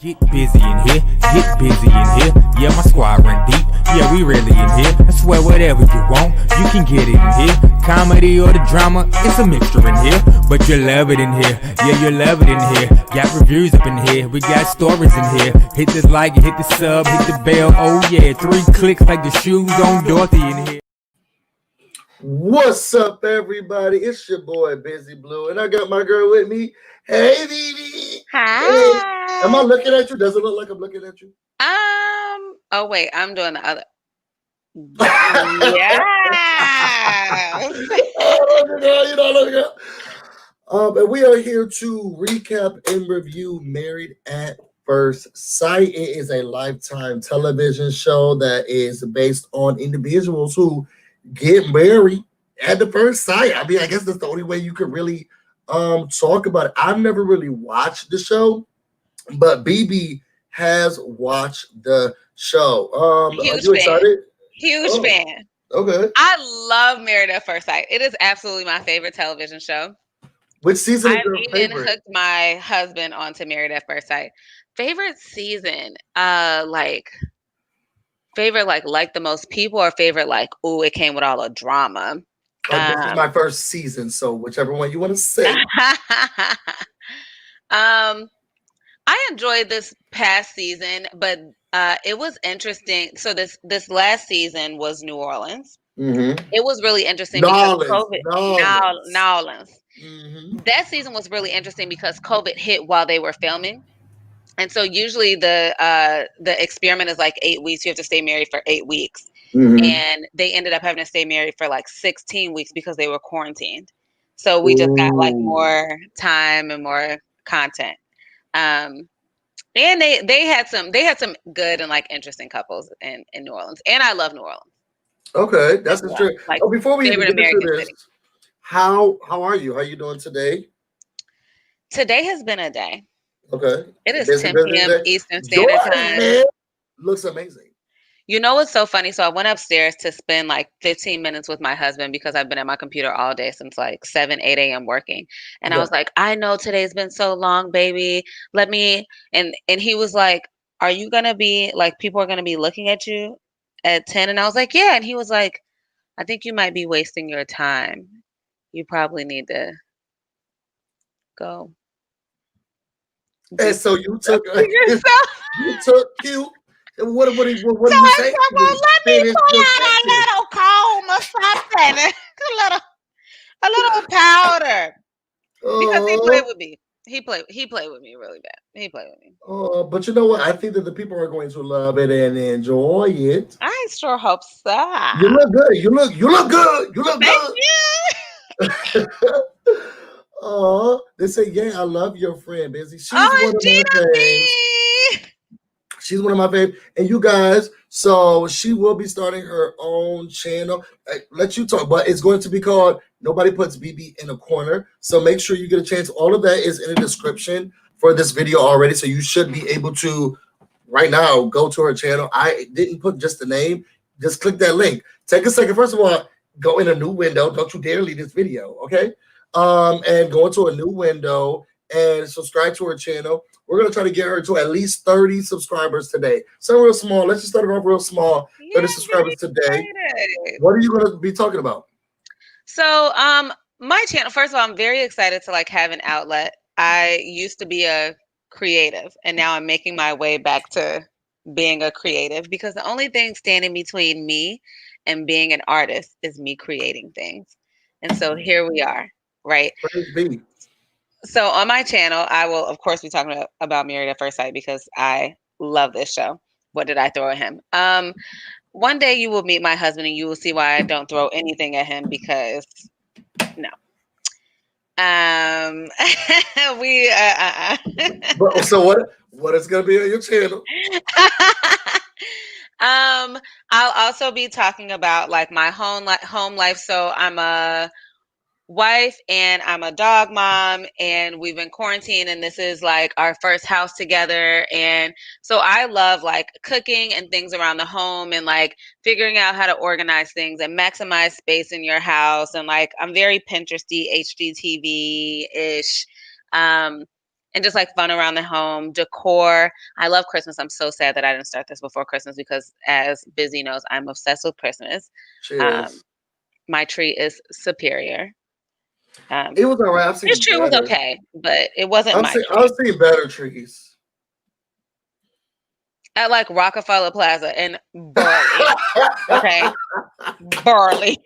Get busy in here, get busy in here. Yeah, my squad run deep. Yeah, we really in here. I swear whatever you want, you can get it in here. Comedy or the drama, it's a mixture in here. But you love it in here. Yeah, you love it in here. Got reviews up in here. We got stories in here. Hit the like, hit the sub, hit the bell. Oh yeah, 3 clicks like the shoes on Dorothy in here. What's up, everybody? It's your boy BusyBlu, and I got my girl with me. Hey, Vivi. Hi. Hey. Am I looking at you? Does it look like I'm looking at you? Oh wait, I'm doing the other. Yes. And we are here to recap and review Married at First Sight. It is a Lifetime television show that is based on individuals who get married at the first sight. I mean, I guess that's the only way you could really talk about it. I've never really watched the show, but BB has watched the show. Are you excited? Huge fan. Okay. I love Married at First Sight. It is absolutely my favorite television show. Which season is I your even favorite? hooked my husband onto Married at First Sight. Favorite season? Like the most people, or favorite like, ooh, it came with all the drama. This is my first season, so whichever one you want to say. I enjoyed this past season, but it was interesting. So this last season was New Orleans. Mm-hmm. It was really interesting Nolans. because COVID. Mm-hmm. That season was really interesting because COVID hit while they were filming. And so usually the experiment is like 8 weeks. You have to stay married for 8 weeks. Mm-hmm. And they ended up having to stay married for like 16 weeks because they were quarantined. So we just got like more time and more content. And they had some good and like interesting couples in New Orleans. And I love New Orleans. Okay, that's true. Like, before we even get into this, city. how are you? How are you doing today? Today has been a day. Okay. It is 10 p.m. Eastern Standard Time. Looks amazing. You know what's so funny? So I went upstairs to spend like 15 minutes with my husband because I've been at my computer all day since like 7, 8 a.m. working. And I was like, I know today's been so long, baby. Let me, and he was like, are you going to be, like, people are going to be looking at you at 10? And I was like, yeah. And he was like, I think you might be wasting your time. You probably need to go. And so you took you. What did you say? Well, let me pull out a little comb or something. a little powder. Because he played with me. He played with me really bad. He played with me. But you know what? I think that the people are going to love it and enjoy it. I sure hope so. You look good. You look good. You look Thank good. You. They say, yeah, I love your friend, Busy. She's one of my favorites. She's one of my favorites. And you guys, so she will be starting her own channel. Let you talk, but it's going to be called Nobody Puts BB in a Corner. So make sure you get a chance. All of that is in the description for this video already. So you should be able to, right now, go to her channel. I didn't put just the name. Just click that link. Take a second. First of all, go in a new window. Don't you dare leave this video, okay? And go into a new window and subscribe to her channel. We're going to try to get her to at least 30 subscribers today. So real small. Let's just start it off real small. 30 subscribers today. What are you going to be talking about? So, my channel, first of all, I'm very excited to like have an outlet. I used to be a creative, and now I'm making my way back to being a creative because the only thing standing between me and being an artist is me creating things. And so here we are, right? So on my channel, I will, of course, be talking about Married at First Sight because I love this show. What did I throw at him? One day you will meet my husband and you will see why I don't throw anything at him because no. So what is going to be on your channel? I'll also be talking about like my home life. So I'm a wife and I'm a dog mom, and we've been quarantined, and this is like our first house together. And so I love like cooking and things around the home and like figuring out how to organize things and maximize space in your house. And like I'm very Pinteresty, HGTV-ish. and just like fun around the home, decor. I love Christmas. I'm so sad that I didn't start this before Christmas because, as Busy knows, I'm obsessed with Christmas. Cheers. My tree is superior. It was alright. I've This seen tree was better. okay, but it wasn't my tree. I've seen better trees. At like Rockefeller Plaza in Burley. Okay. Burley.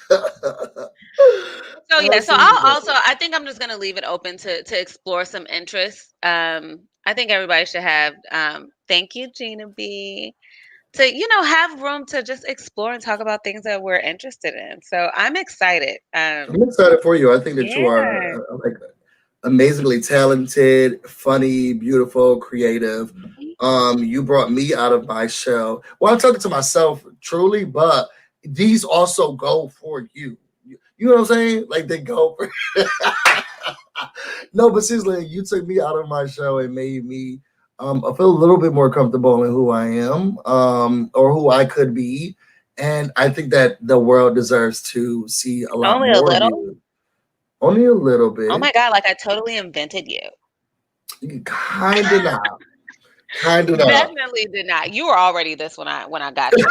So yeah, so I think I'm just gonna leave it open to explore some interests. I think everybody should have thank you, Gina B. To have room to just explore and talk about things that we're interested in. So I'm excited. I'm excited for you. I think that you are like amazingly talented, funny, beautiful, creative. You brought me out of my shell. Well, I'm talking to myself truly, but these also go for you. You know what I'm saying? Like they go for no, but seriously, you took me out of my shell and made me I feel a little bit more comfortable in who I am, or who I could be. And I think that the world deserves to see a lot Only more a little? of you. Only a little bit. Oh my God, like I totally invented you. Kind of not. Kind of not. Definitely did not. You were already this when I got you.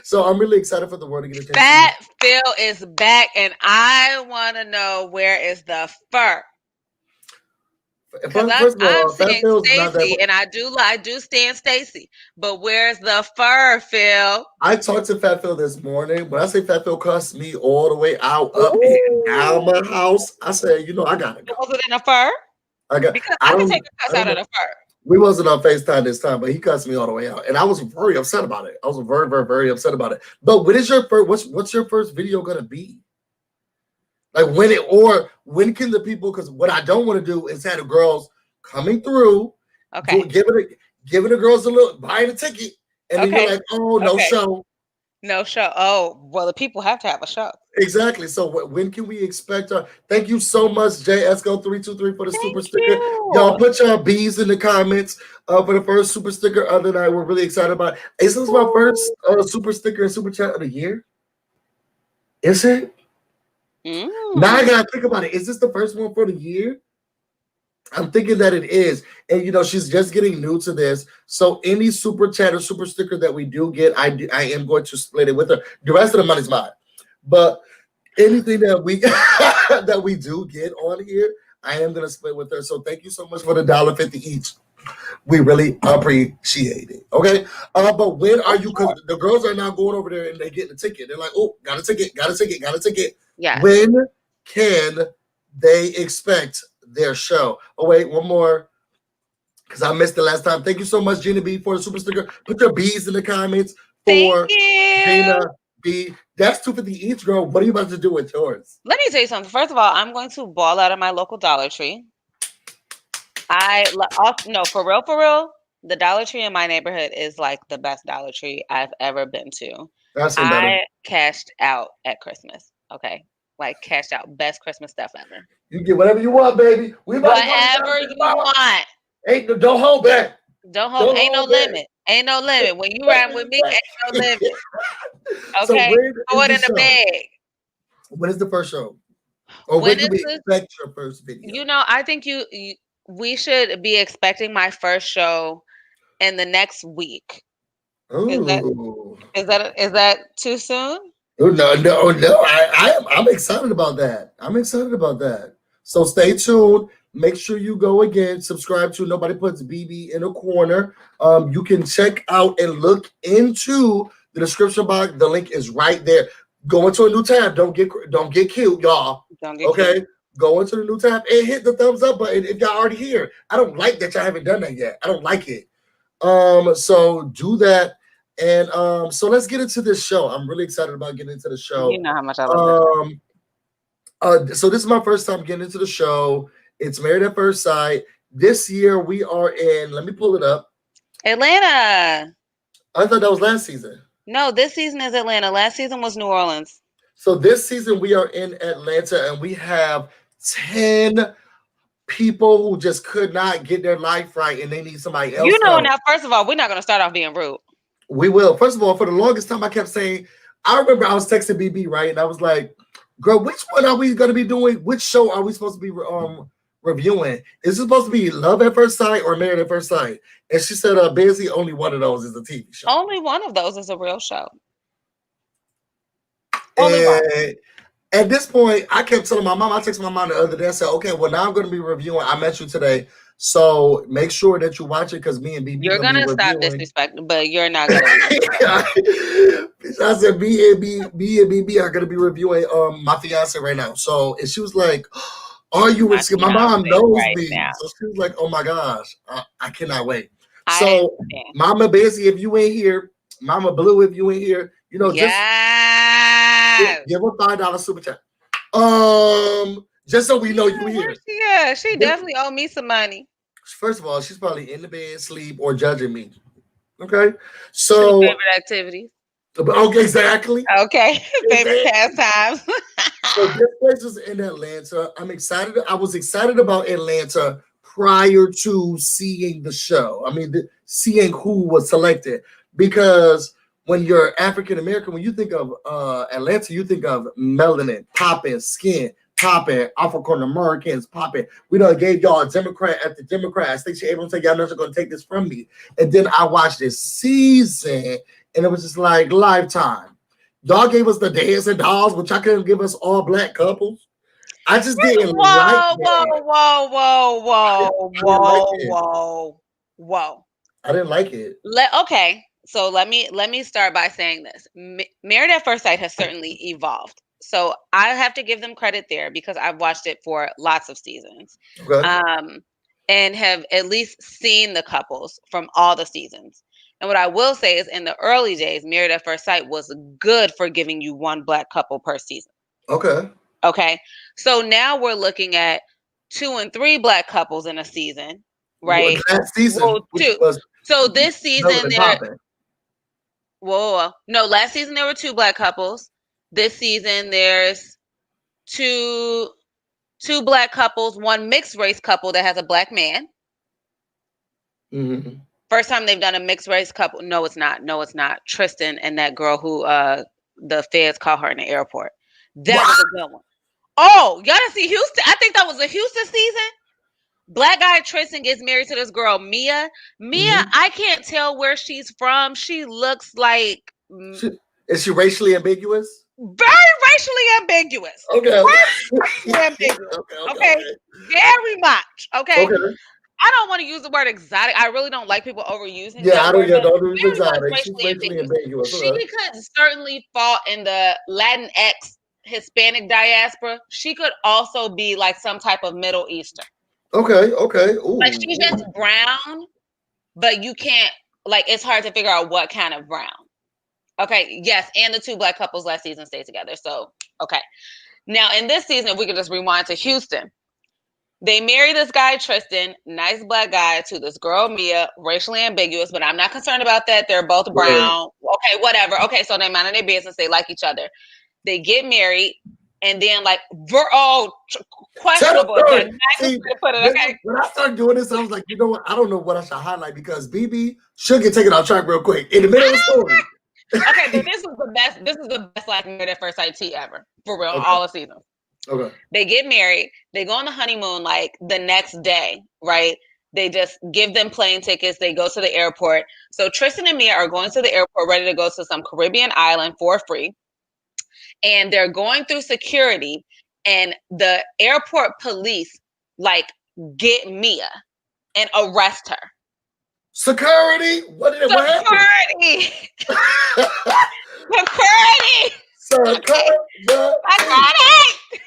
So I'm really excited for the world to get a chance. Fat Phil is back, and I want to know, where is the fur? Because I'm seeing Stacy, and I do stand Stacy, but where's the fur, Phil? I talked to Fat Phil this morning. When I say Fat Phil cussed me all the way out, up and down my house, I said, I gotta go. Was it in a fur? I can take a cuss out of the fur. We wasn't on FaceTime this time, but he cussed me all the way out, and I was very upset about it. I was very, very, very upset about it. But what is your first? What's your first video gonna be? Like when can the people? Because what I don't want to do is have the girls coming through, giving the girls a little, buying a ticket, and then you're like, oh, no show. No show. Oh, well, the people have to have a show. Exactly. So when can we expect our? Thank you so much, JSCO323 for the super sticker. Y'all put your B's in the comments for the first super sticker of the night. We're really excited about it. Is this my first super sticker and super chat of the year? Is it? Now I gotta think about it. Is this the first one for the year? I'm thinking that it is. And she's just getting new to this. So any super chat or super sticker that we do get, I am going to split it with her. The rest of the money's mine. But anything that we that we do get on here, I am gonna split with her. So thank you so much for the $1.50 each. We really appreciate it. Okay. But when are you? Because the girls are now going over there and they get the ticket. They're like, oh, got a ticket. Yeah. When can they expect their show? Oh wait, one more, because I missed the last time. Thank you so much, Gina B, for the super sticker. Put your B's in the comments for Gina B. That's $2.50 each, girl. What are you about to do with yours? Let me tell you something. First of all, I'm going to ball out of my local Dollar Tree. No, for real. The Dollar Tree in my neighborhood is like the best Dollar Tree I've ever been to. I cashed out at Christmas. Okay. Like cashed out. Best Christmas stuff ever. You get whatever you want, baby. Whatever you want. Don't hold back. Ain't no limit. Ain't no limit. When you ride with me, ain't no limit. Okay. Throw it in the bag. When is the first show? Or when do we expect your first video? I think we should be expecting my first show in the next week. Ooh. Is that too soon? No. I'm excited about that. So stay tuned. Make sure you go again. Subscribe to Nobody Puts BB in a Corner. You can check out and look into the description box. The link is right there. Go into a new tab. Don't get cute, y'all. Cute. Go into the new tab and hit the thumbs up button if y'all already here. I don't like that y'all haven't done that yet. I don't like it. So do that. And so let's get into this show. I'm really excited about getting into the show. You know how much I love it. So this is my first time getting into the show. It's Married at First Sight. This year we are in, let me pull it up, Atlanta. I thought that was last season. No, this season is Atlanta. Last season was New Orleans. So this season we are in Atlanta, and we have 10 people who just could not get their life right, and they need somebody else. Now, first of all, we're not going to start off being rude. We will. First of all, for the longest time, I kept saying, I remember I was texting BB, right? And I was like, girl, which one are we going to be doing? Which show are we supposed to be reviewing. Is it supposed to be Love at First Sight or Married at First Sight? And she said, busy, only one of those is a TV show. Only one of those is a real show. Only one. At this point, I kept telling my mom, I texted my mom the other day, I said, okay, well, now I'm going to be reviewing I Met You Today. So make sure that you watch it because me and BB you're going to stop disrespecting, but you're not going to. I said, me and BB are going to be reviewing My Fiance right now. So, and she was like, are you with my mom knows right me. Now. So she was like, oh my gosh, I cannot wait. So Mama Busy, if you ain't here, Mama Blue, if you ain't here, you know, just give a $5 super chat. Just so we know you here. Yeah, she definitely owe me some money. First of all, she's probably in the bed, sleep, or judging me. Okay, so favorite activities. Okay, exactly. Okay, favorite pastimes. So this place is in Atlanta. I'm excited. I was excited about Atlanta prior to seeing the show. I mean, seeing who was selected, because when you're African American, when you think of Atlanta, you think of melanin, popping, skin, popping, African Americans popping. We done gave y'all a Democrat after Democrat. Stacey Abrams said, y'all not going to take this from me. And then I watched this season, and it was just like Lifetime. Y'all gave us the Dancing Dolls, which I couldn't give us all black couples. I just didn't like it. Whoa. I didn't like it. Okay. So let me start by saying this. Married at First Sight has certainly evolved. So I have to give them credit there because I've watched it for lots of seasons. Okay. And have at least seen the couples from all the seasons. And what I will say is in the early days, Married at First Sight was good for giving you one black couple per season. Okay. So now we're looking at 2 and 3 black couples in a season, right? Last season, so this season last season there were 2 black couples. This season there's two black couples, 1 mixed race couple that has a black man. Mm-hmm. First time they've done a mixed race couple. No, it's not. Tristan and that girl who the feds caught her in the airport. That was a good one. Oh, y'all didn't see Houston? I think that was a Houston season. Black guy Tristan gets married to this girl, Mia. Mm-hmm. I can't tell where she's from. She looks like... Is she racially ambiguous? Very racially ambiguous. Okay. Okay. Very much. Okay. I don't want to use the word exotic. I really don't like people overusing. Yeah, I don't. Don't use exotic. She's racially ambiguous. She could certainly fall in the Latinx Hispanic diaspora. She could also be like some type of Middle Eastern. Okay. Ooh. Like she's just brown, but you can't, like, it's hard to figure out what kind of brown. Okay, yes, and the 2 black couples last season stayed together. So, okay. Now, in this season, if we could just rewind to Houston, they marry this guy, Tristan, nice black guy, to this girl, Mia, racially ambiguous, but I'm not concerned about that. They're both brown. Okay, whatever. Okay, so they mind their business. They like each other. They get married, and then, like, questionable. See, when I started doing this, I was like, you know what? I don't know what I should highlight because BB should get taken off track real quick. In the middle of the story. Okay, but this is the best. This is the best like Married at First Sight tea ever, for real. All the seasons. Okay. They get married. They go on the honeymoon like the next day, right? They just give them plane tickets. They go to the airport. So Tristan and Mia are going to the airport, ready to go to some Caribbean island for free, and they're going through security. And the airport police like get Mia and arrest her. Security? What happened? Security!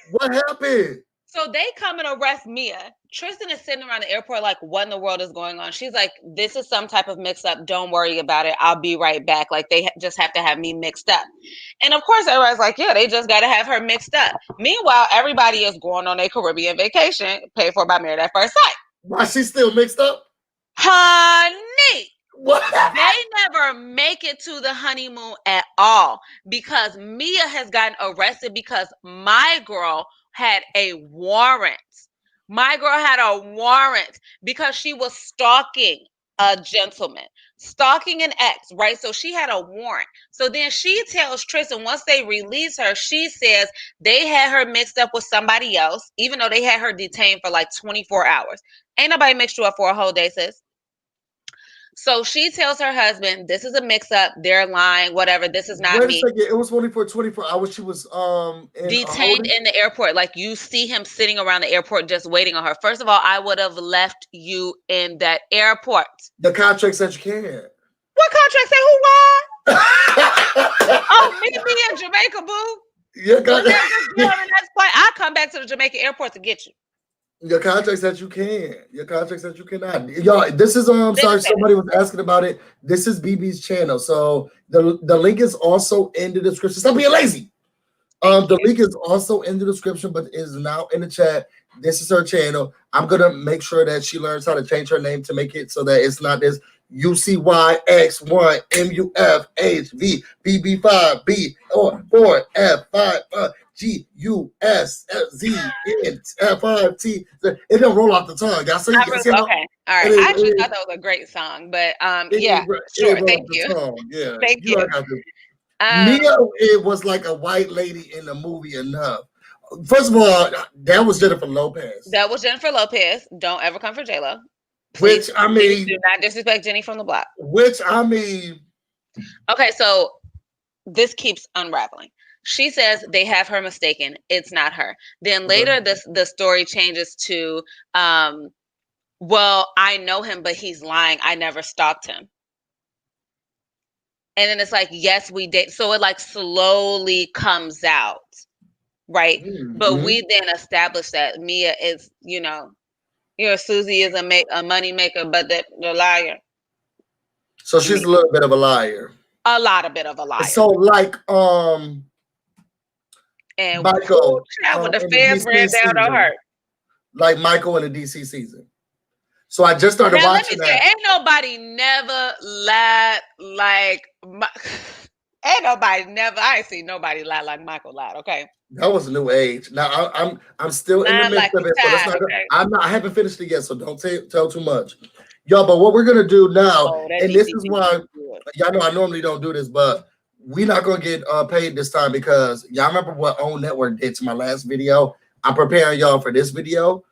What happened? So they come and arrest Mia. Tristan is sitting around the airport like, what in the world is going on? She's like, this is some type of mix-up. Don't worry about it. I'll be right back. Like, they just have to have me mixed up. And of course, everybody's like, yeah, they just got to have her mixed up. Meanwhile, everybody is going on a Caribbean vacation paid for by Married at First Sight. Why she's still mixed up? Honey, what? They never make it to the honeymoon at all because Mia has gotten arrested because my girl had a warrant. My girl had a warrant because she was stalking a gentleman, stalking an ex, right? So she had a warrant. So then she tells Tristan, once they release her, she says they had her mixed up with somebody else, even though they had her detained for like 24 hours. Ain't nobody mixed you up for a whole day, sis. So she tells her husband, this is a mix-up. They're lying, whatever. This is not me. Wait a second. It was only for 24 hours. She was detained in the airport. Like, you see him sitting around the airport just waiting on her. First of all, I would have left you in that airport. The contract said you can't. What contract say who won? Oh, me in Jamaica, boo. Your I come back to the Jamaica airport to get you. Your contract said you can. Your contract said you cannot. Y'all, this is sorry, somebody was asking about it. This is BB's channel. So the link is also in the description. Stop being lazy. The link is also in the description, but is now in the chat. This is her channel. I'm gonna make sure that she learns how to change her name to make it so that it's not this UCYX1 MUFHV BB5B or 4F5 GUSZN5T. It don't roll off the tongue. Y'all see? Okay, all right. I actually thought that was a great song, but yeah, sure. Thank you. Yeah, thank you. Mia, it was like a white lady in the movie enough. First of all, that was Jennifer Lopez. That was Jennifer Lopez. Don't ever come for J-Lo. Which, I mean, do not disrespect Jenny from the block. Which, I mean. Okay, so this keeps unraveling. She says they have her mistaken. It's not her. Then later, the story changes to, well, I know him, but he's lying. I never stalked him. And then it's like, yes, we did. So it like slowly comes out, right? Mm-hmm. But we then establish that Mia is, Susie is a money maker, but the liar. So she's a little bit of a liar. A lot of bit of a liar. So like, and Michael, with the feds ran down on her. Like Michael in the DC season. So I just started watching that. Ain't nobody never lied like ain't nobody never. I ain't seen nobody lie like Michael lied. Okay, that was a new age. Now I'm still in the midst of it. So that's not. I haven't finished it yet. So don't tell too much, y'all. But what we're gonna do now, and this is why y'all know I normally don't do this, but we're not gonna get paid this time because y'all remember what OWN Network did to my last video. I'm preparing y'all for this video.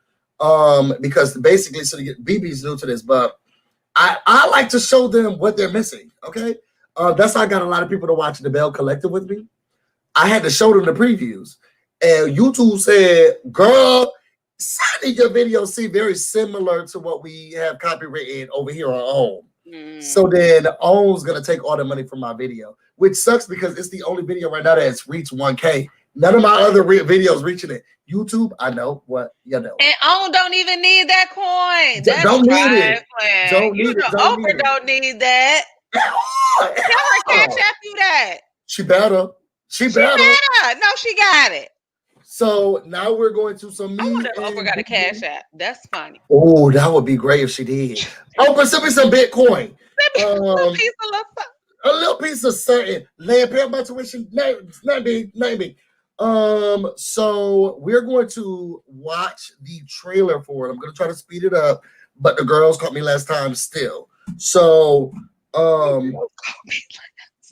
Because basically, so BB's new to this, but I like to show them what they're missing. Okay, that's how I got a lot of people to watch the Bell Collective with me. I had to show them the previews, and YouTube said, "Girl, some of your videos seem very similar to what we have copywritten over here on OWN." So then OWN's gonna take all the money from my video, which sucks because it's the only video right now that's reached 1K. None of my other videos reaching it. YouTube, I know what you know. And OWN don't even need that coin. That's don't need it. Don't need it. Oprah don't need that. Tell her Cash App you that. She better. She better. No, she got it. So now we're going to some. I wonder if Oprah got a Cash App. That's funny. Oh, that would be great if she did. Oprah, send me some Bitcoin. A little piece of certain land, pay my tuition. Not big. So we're going to watch the trailer for it. I'm going to try to speed it up, but the girls caught me last time still. So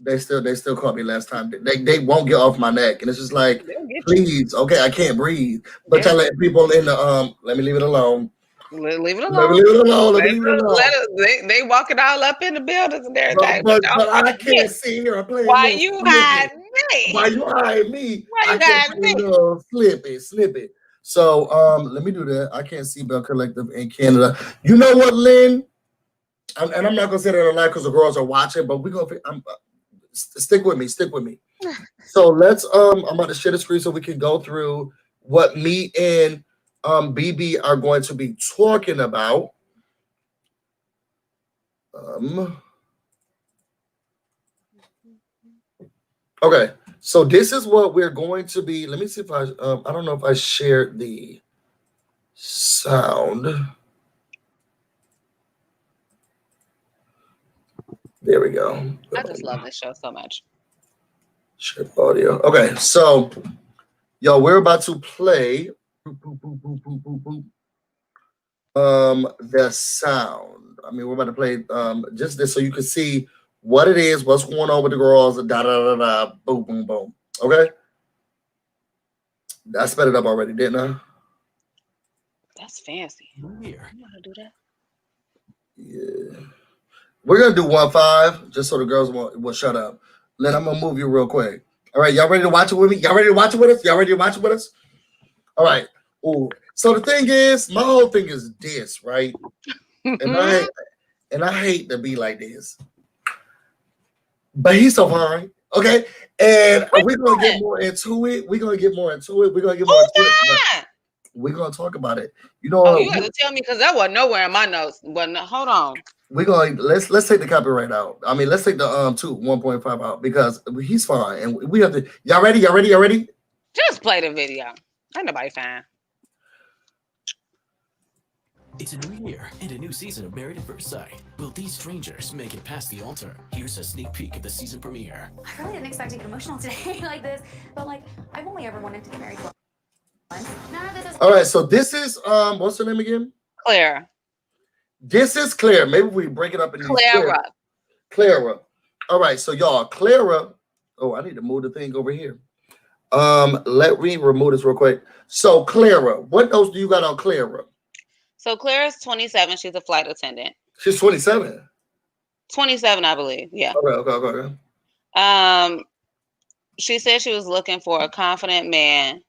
they still caught me last time. They won't get off my neck, and it's just like, please, okay, I can't breathe. But y'all let people in the let me leave it alone. Leave it alone. They walking all up in the buildings and everything. But I can't see her playing. Why you hide me? Why you hide me? Why you hide me? Slip it. So let me do that. I can't see Bell Collective in Canada. You know what, Lynn? And I'm not gonna say that a lot because the girls are watching, but we're gonna stick with me. So let's I'm about to share the screen so we can go through what me and BB are going to be talking about. Okay, so this is what we're going to be. Let me see if I don't know if I shared the sound. There we go. I just love this show so much. Share audio. Okay, so y'all, we're about to play. the sound. I mean, we're about to play just this so you can see what it is, what's going on with the girls, da da da da, boom, boom, boom. Okay. I sped it up already, didn't I? That's fancy. Here. You know how to do that? Yeah. We're gonna do 1-5, just so the girls will shut up. Then I'm gonna move you real quick. All right, y'all ready to watch it with me? Y'all ready to watch it with us? Y'all ready to watch it with us? All right. Ooh. So the thing is, my whole thing is this, right? And I hate to be like this, but he's so fine. Okay, and we're gonna get more into it. We're gonna get more into it. We're gonna get more into it. We're gonna talk about it. You know, oh, you have to tell me because that wasn't nowhere in my notes. But no, hold on. We're going. Let's take the copyright out. I mean, let's take the 1.5 out because he's fine, and we have to. Y'all ready? Y'all ready? Y'all ready? Just play the video. Ain't nobody fine. It's a new year and a new season of Married at First Sight. Will these strangers make it past the altar? Here's a sneak peek of the season premiere. I really didn't expect to get emotional today like this, but like I've only ever wanted to get married once. None of this is. All right, so this is what's her name again? Clara. This is Claire. Maybe we break it up in Clara. Clara. All right, so y'all, Clara. Oh, I need to move the thing over here. Let me remove this real quick. So Clara, what else do you got on Clara? So Clara's 27. She's a flight attendant. She's 27. 27, I believe. Yeah. Okay. She said she was looking for a confident man,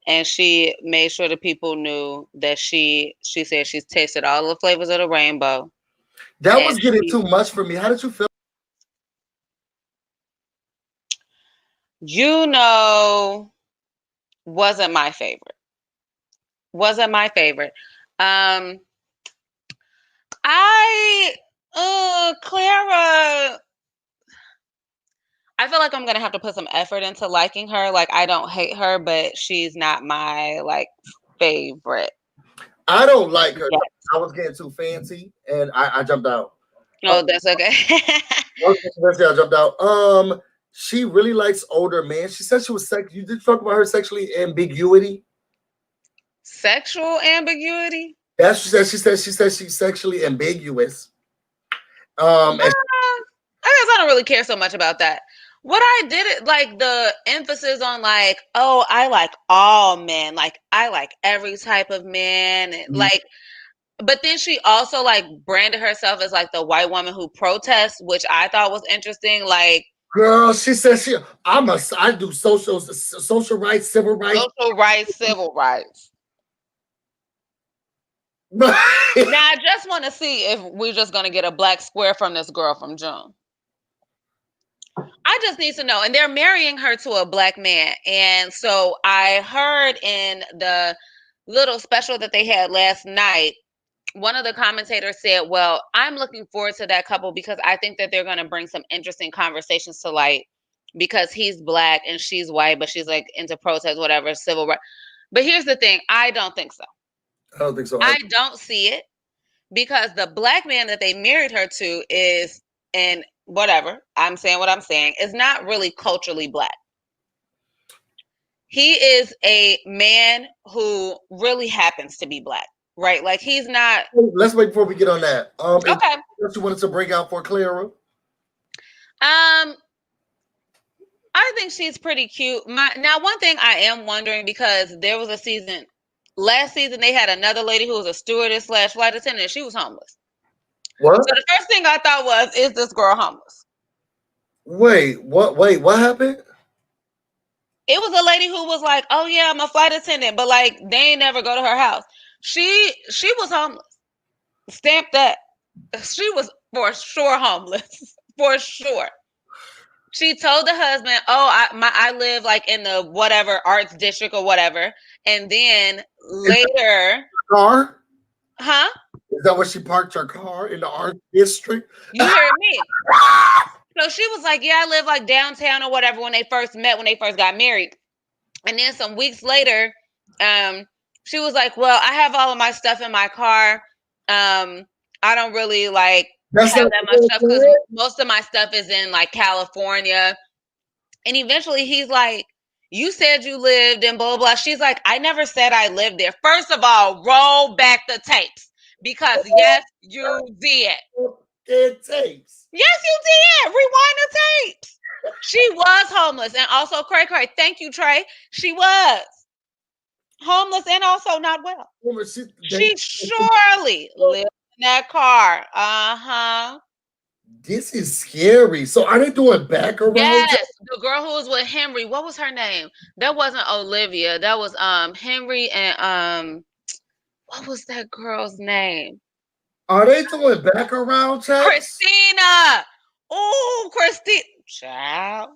and she made sure the people knew that she said she's tasted all the flavors of the rainbow. That was getting too much for me. How did you feel? You know, wasn't my favorite. Clara, I feel like I'm gonna have to put some effort into liking her. Like, I don't hate her, but she's not my like favorite. I don't like her. Yes. I was getting too fancy, and I jumped out. Oh, that's okay. I jumped out. She really likes older men. She said she was You did talk about her sexually ambiguity. Sexual ambiguity? That's she said. She said she's sexually ambiguous. I guess I don't really care so much about that. What I did, like the emphasis on like, oh, I like all men, like I like every type of man, like. But then she also like branded herself as like the white woman who protests, which I thought was interesting. Like, girl, she said I do social rights, civil rights, civil rights. Now I just want to see if we're just gonna get a black square from this girl from June. I just need to know. And they're marrying her to a black man. And so I heard in the little special that they had last night, one of the commentators said, well, I'm looking forward to that couple because I think that they're going to bring some interesting conversations to light because he's black and she's white, but she's like into protest, whatever, civil rights. But here's the thing. I don't think so. I don't think so. I don't see it because the black man that they married her to is, and whatever, I'm saying what I'm saying, is not really culturally black. He is a man who really happens to be black. Right, like he's not. Let's wait before we get on that. Okay. What you wanted to break out for Clara? I think she's pretty cute. Now, one thing I am wondering, because there was a season last season, they had another lady who was a stewardess / flight attendant, and she was homeless. What? So the first thing I thought was, is this girl homeless? Wait, what? Wait, what happened? It was a lady who was like, "Oh yeah, I'm a flight attendant," but like they ain't never go to her house. She was homeless. Stamp that. She was for sure homeless. For sure. She told the husband, "Oh, I live like in the whatever arts district or whatever," and then later, car? Huh? Is that where she parked her car, in the arts district? You heard me. So she was like, "Yeah, I live like downtown or whatever." When they first met, when they first got married, and then some weeks later, she was like, "Well, I have all of my stuff in my car. I don't really like have that much stuff because most of my stuff is in like California." And eventually he's like, You said you lived in blah, blah, blah. She's like, I never said I lived there. First of all, roll back the tapes. Because yes, you did. It tapes. Yes, you did. Rewind the tapes. She was homeless. And also, Cray, thank you, Trey. She was homeless and also not well. She surely lived in that car. Uh-huh. This is scary. So are they doing background? Yes, the girl who was with Henry. What was her name? That wasn't Olivia. That was Henry and what was that girl's name? Are they doing background checks? Christina. Oh, Christina. Child.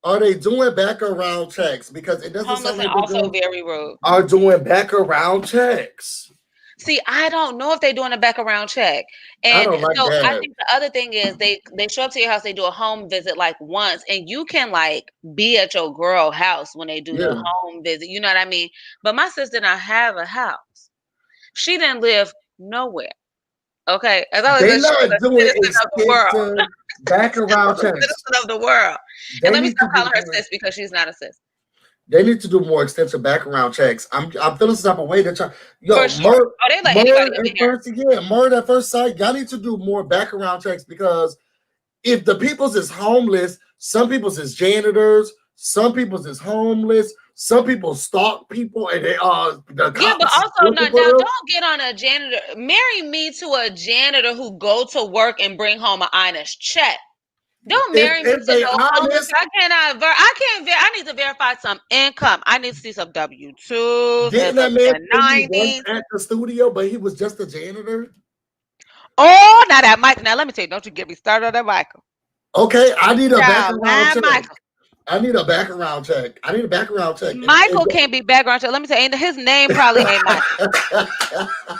Are they doing background checks? Because it doesn't sound like also very rude. Are doing background checks. See, I don't know if they're doing a background check. And I don't like that. I think the other thing is they show up to your house, they do a home visit like once, and you can like be at your girl house when they do the home visit. You know what I mean? But my sister did not have a house. She didn't live nowhere. Okay. As long as they're not doing extensive background checks. Citizen of the world. And let me stop calling her sis because she's not a sis. They need to do more extensive background checks. I'm feeling some type of way to try. Yo, sure. They let anybody murder at first sight. Y'all need to do more background checks because if the people's is homeless, some people's is janitors, some people's is homeless, some people stalk people, and they are but also don't get on a janitor. Marry me to a janitor who go to work and bring home an honest check. Don't marry me to no homeless. I need to verify some income. I need to see some W-2s. Didn't that man at the studio, but he was just a janitor? Oh, now that Michael. Now let me tell you, don't you get me started on that Michael. Okay, I need a background check. Michael. I need a background check. Michael can't be background check. Let me tell you, his name probably ain't Michael.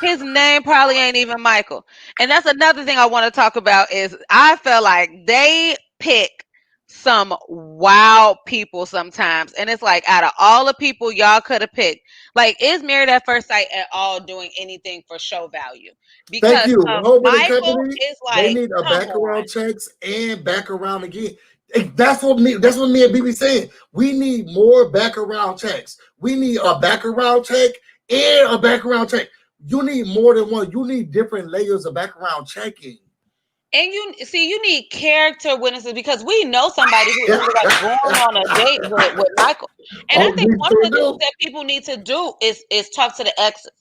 His name probably ain't even Michael. And that's another thing I want to talk about is I feel like they pick some wild people sometimes. And it's like out of all the people y'all could have picked, like is Married at First Sight at all doing anything for show value? Because thank you. Michael is like they need a background checks and background again. That's what me and BB saying. We need more background checks. We need a background check and a background check. You need more than one. You need different layers of background checking. And you need character witnesses because we know somebody who is like going on a date with Michael. And I think one of the things that people need to do is talk to the exes.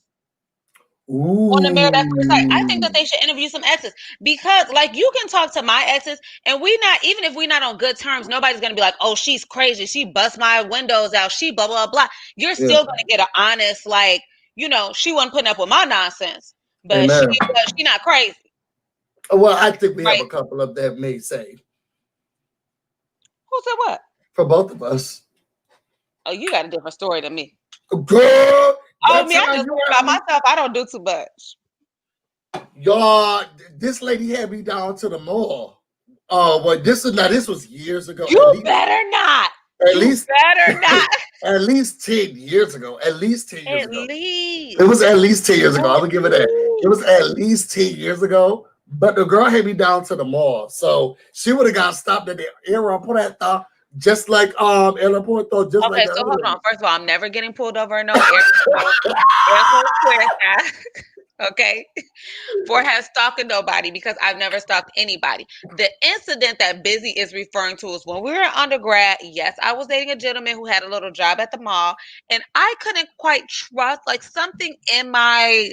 Ooh. On the Married at First Sight. I think that they should interview some exes because like you can talk to my exes and even if we're not on good terms, nobody's gonna be like, oh, she's crazy, she bust my windows out, she blah blah blah. You're still gonna get an honest, like, she wasn't putting up with my nonsense, but she not crazy. Well, I think we have a couple of that may say. Who said what? For both of us. Oh, you got a different story than me. Girl. I just worry about myself. I don't do too much. Y'all, this lady had me down to the mall. This was years ago. You better not. At least 10 years ago. At least 10 years ago. Least. It was at least 10 years ago. I would give it that. It was at least 10 years ago. But the girl had me down to the mall. So she would have got stopped at the airport just like El Porto. Just okay, like so hold on. First of all, I'm never getting pulled over in no airport square. Okay, for stalking nobody because I've never stalked anybody. The incident that Busy is referring to is when we were in undergrad. Yes, I was dating a gentleman who had a little job at the mall, and I couldn't quite trust like something in my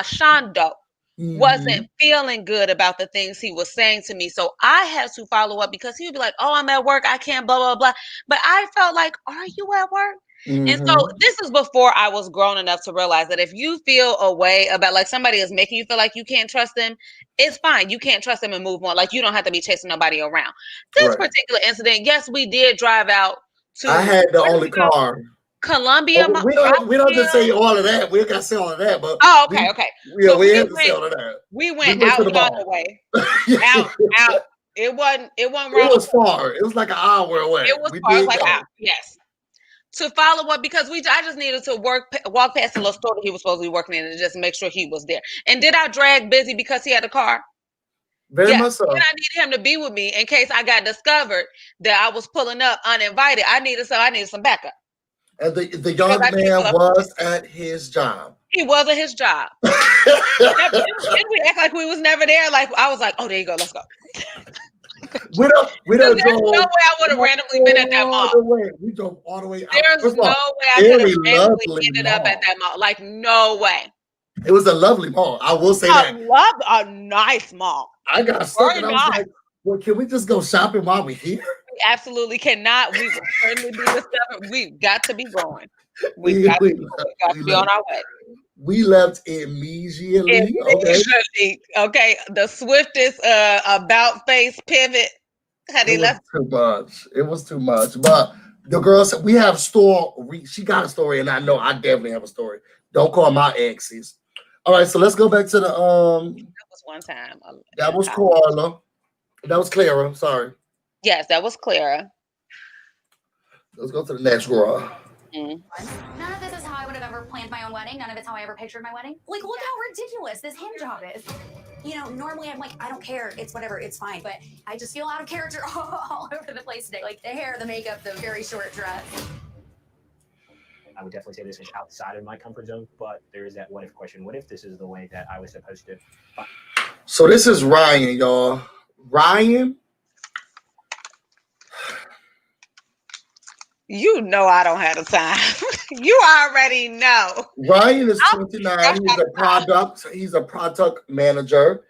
shondo. Wasn't feeling good about the things he was saying to me. So I had to follow up because he would be like, oh, I'm at work. I can't blah, blah, blah. But I felt like, are you at work? And so this is before I was grown enough to realize that if you feel a way about like somebody is making you feel like you can't trust them, it's fine. You can't trust them and move on. Like you don't have to be chasing nobody around. This particular incident, yes, we did drive out to. I had the only car. Columbia. We don't just say all of that. We got to say all of that, but okay. Yeah, so we had to say all of that. We went out the way. out. It wasn't wrong. It was far. It was like an hour away. It was far. It was like yes. To follow up because I just needed to walk past the little store that he was supposed to be working in and just make sure he was there. And did I drag Busy because he had a car? Very much so. And I needed him to be with me in case I got discovered that I was pulling up uninvited. I needed some backup. And the young man was at his job. He was at his job. Didn't we act like we was never there? Like I was like, oh, there you go, let's go. We don't There's no way I would have randomly been at that mall. We drove all the way out. There's no way I could have randomly ended up at that mall. Like, no way. It was a lovely mall. I will say that. I love a nice mall. I got stuck and I was like, well, can we just go shopping while we're here? We absolutely cannot. We will certainly be discovered. We've got to be going. We've got to be on our way. We left immediately. Okay. The swiftest about face pivot. It was too much. But the girl said we have she got a story, and I know I definitely have a story. Don't call my exes. All right, so let's go back to the that was one time. That was Koala. That was Clara. Sorry. Yes, that was Clara. Let's go to the next girl. None of this is how I would have ever planned my own wedding. None of it's how I ever pictured my wedding. Like, look how ridiculous this hand job is. You know, normally I'm like, I don't care. It's whatever. It's fine. But I just feel out of character all over the place today. Like the hair, the makeup, the very short dress. I would definitely say this is outside of my comfort zone, but there is that what if question. What if this is the way that I was supposed to? So this is Ryan, y'all. Ryan. You know I don't have the time. You already know. Ryan is 29. He's a product manager.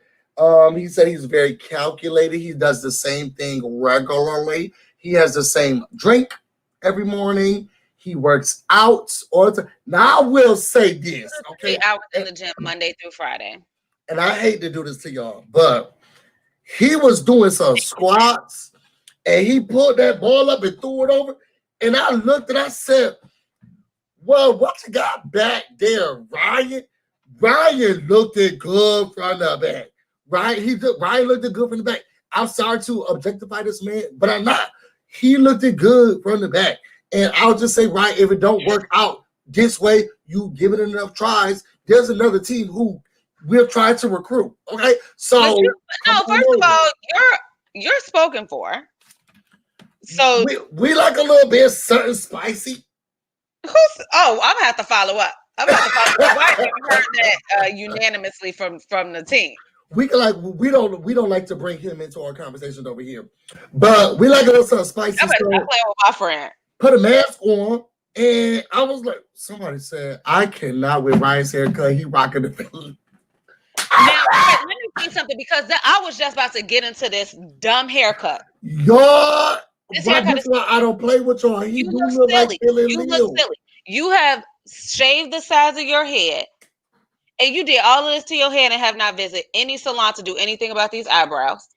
He said he's very calculated. He does the same thing regularly. He has the same drink every morning. He works out all the time. Now I will say this, okay? 3 hours in the gym Monday through Friday. And I hate to do this to y'all, but he was doing some squats and he pulled that ball up and threw it over. And I looked and I said, well, what you got back there, Ryan? Ryan looked good from the back. Ryan looked good from the back. I'm sorry to objectify this man, but I'm not. He looked good from the back. And I'll just say, Ryan, if it don't work out this way, you give it enough tries, there's another team who will try to recruit. Okay? So first of all, you're spoken for. So we like a little bit certain spicy. I'm gonna have to follow up. I haven't heard that unanimously from the team. We don't like to bring him into our conversations over here, but we like a little spicy. I play with my friend. Put a mask on, and I was like, somebody said I cannot with Ryan's haircut. He rocking the thing. Now, let me say something because I was just about to get into this dumb haircut. Y'all. That's why I don't play with y'all. You look silly. You have shaved the sides of your head, and you did all of this to your head and have not visited any salon to do anything about these eyebrows.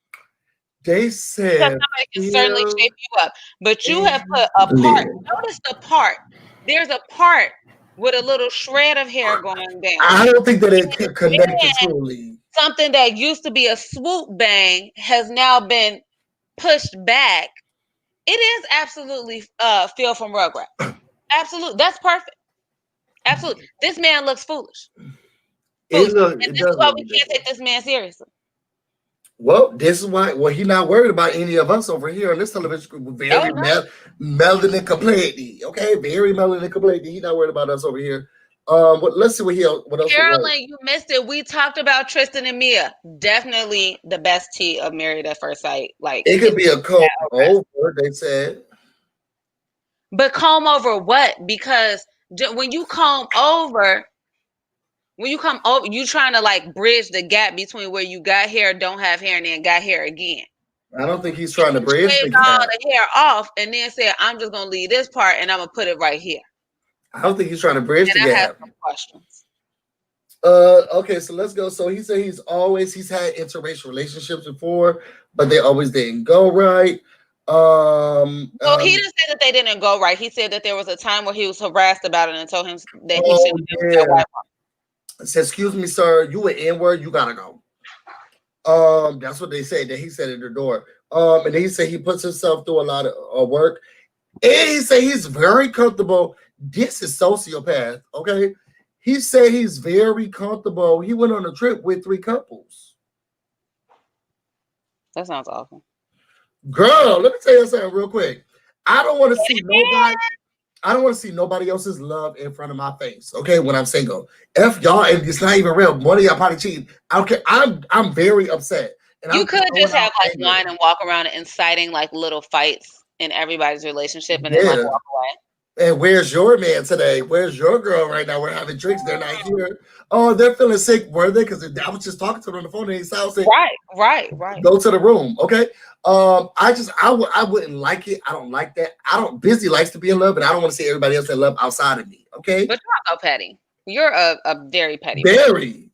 They said somebody can certainly shape you up, but you have put a part. Notice the part. There's a part with a little shred of hair going down. I don't think that it can connect truly. Something that used to be a swoop bang has now been pushed back. It is absolutely Phil from Rugrats. Absolutely. That's perfect. Absolutely. This man looks foolish. And this is why we can't take this man seriously. Well, this is why. Well, he's not worried about any of us over here on this television group. Very melanin completely. Okay, very melanin completely. He's not worried about us over here. But let's see what else. Carolyn, you missed it. We talked about Tristan and Mia. Definitely the best tea of Married at First Sight. Like it could be a comb over. They said, but comb over what? Because when you comb over, you trying to like bridge the gap between where you got hair, don't have hair, and then got hair again. I don't think he's trying to bridge the gap. All the hair off, and then say, "I'm just gonna leave this part, and I'm gonna put it right here." I don't think he's trying to bridge the gap. I have some questions. Okay, so let's go. So he said he's had interracial relationships before, but they always didn't go right. So he didn't say that they didn't go right. He said that there was a time where he was harassed about it and told him that he shouldn't have been that white woman. Said, "Excuse me, sir, you an N-word, you gotta go." That's what they said. That he said at the door. And then he said he puts himself through a lot of work. And he said he's very comfortable. This is sociopath, okay? He said he's very comfortable. He went on a trip with 3 couples. That sounds awful. Girl, let me tell you something real quick. I don't want to see nobody. I don't want to see nobody else's love in front of my face. Okay, when I'm single, if y'all, and it's not even real. One of y'all probably cheating. I don't care. I'm very upset. And You I'm could just have like angry. wine and walk around inciting like little fights in everybody's relationship, and then like walk away. And where's your man today? Where's your girl right now? We're having drinks. They're not here. Oh, they're feeling sick. Were they? Because I was just talking to them on the phone and they sound sick. Right. Go to the room, okay? I wouldn't like it. I don't like that. Busy likes to be in love, but I don't want to see everybody else in love outside of me, okay? But you're not so petty. You're a very petty. Very,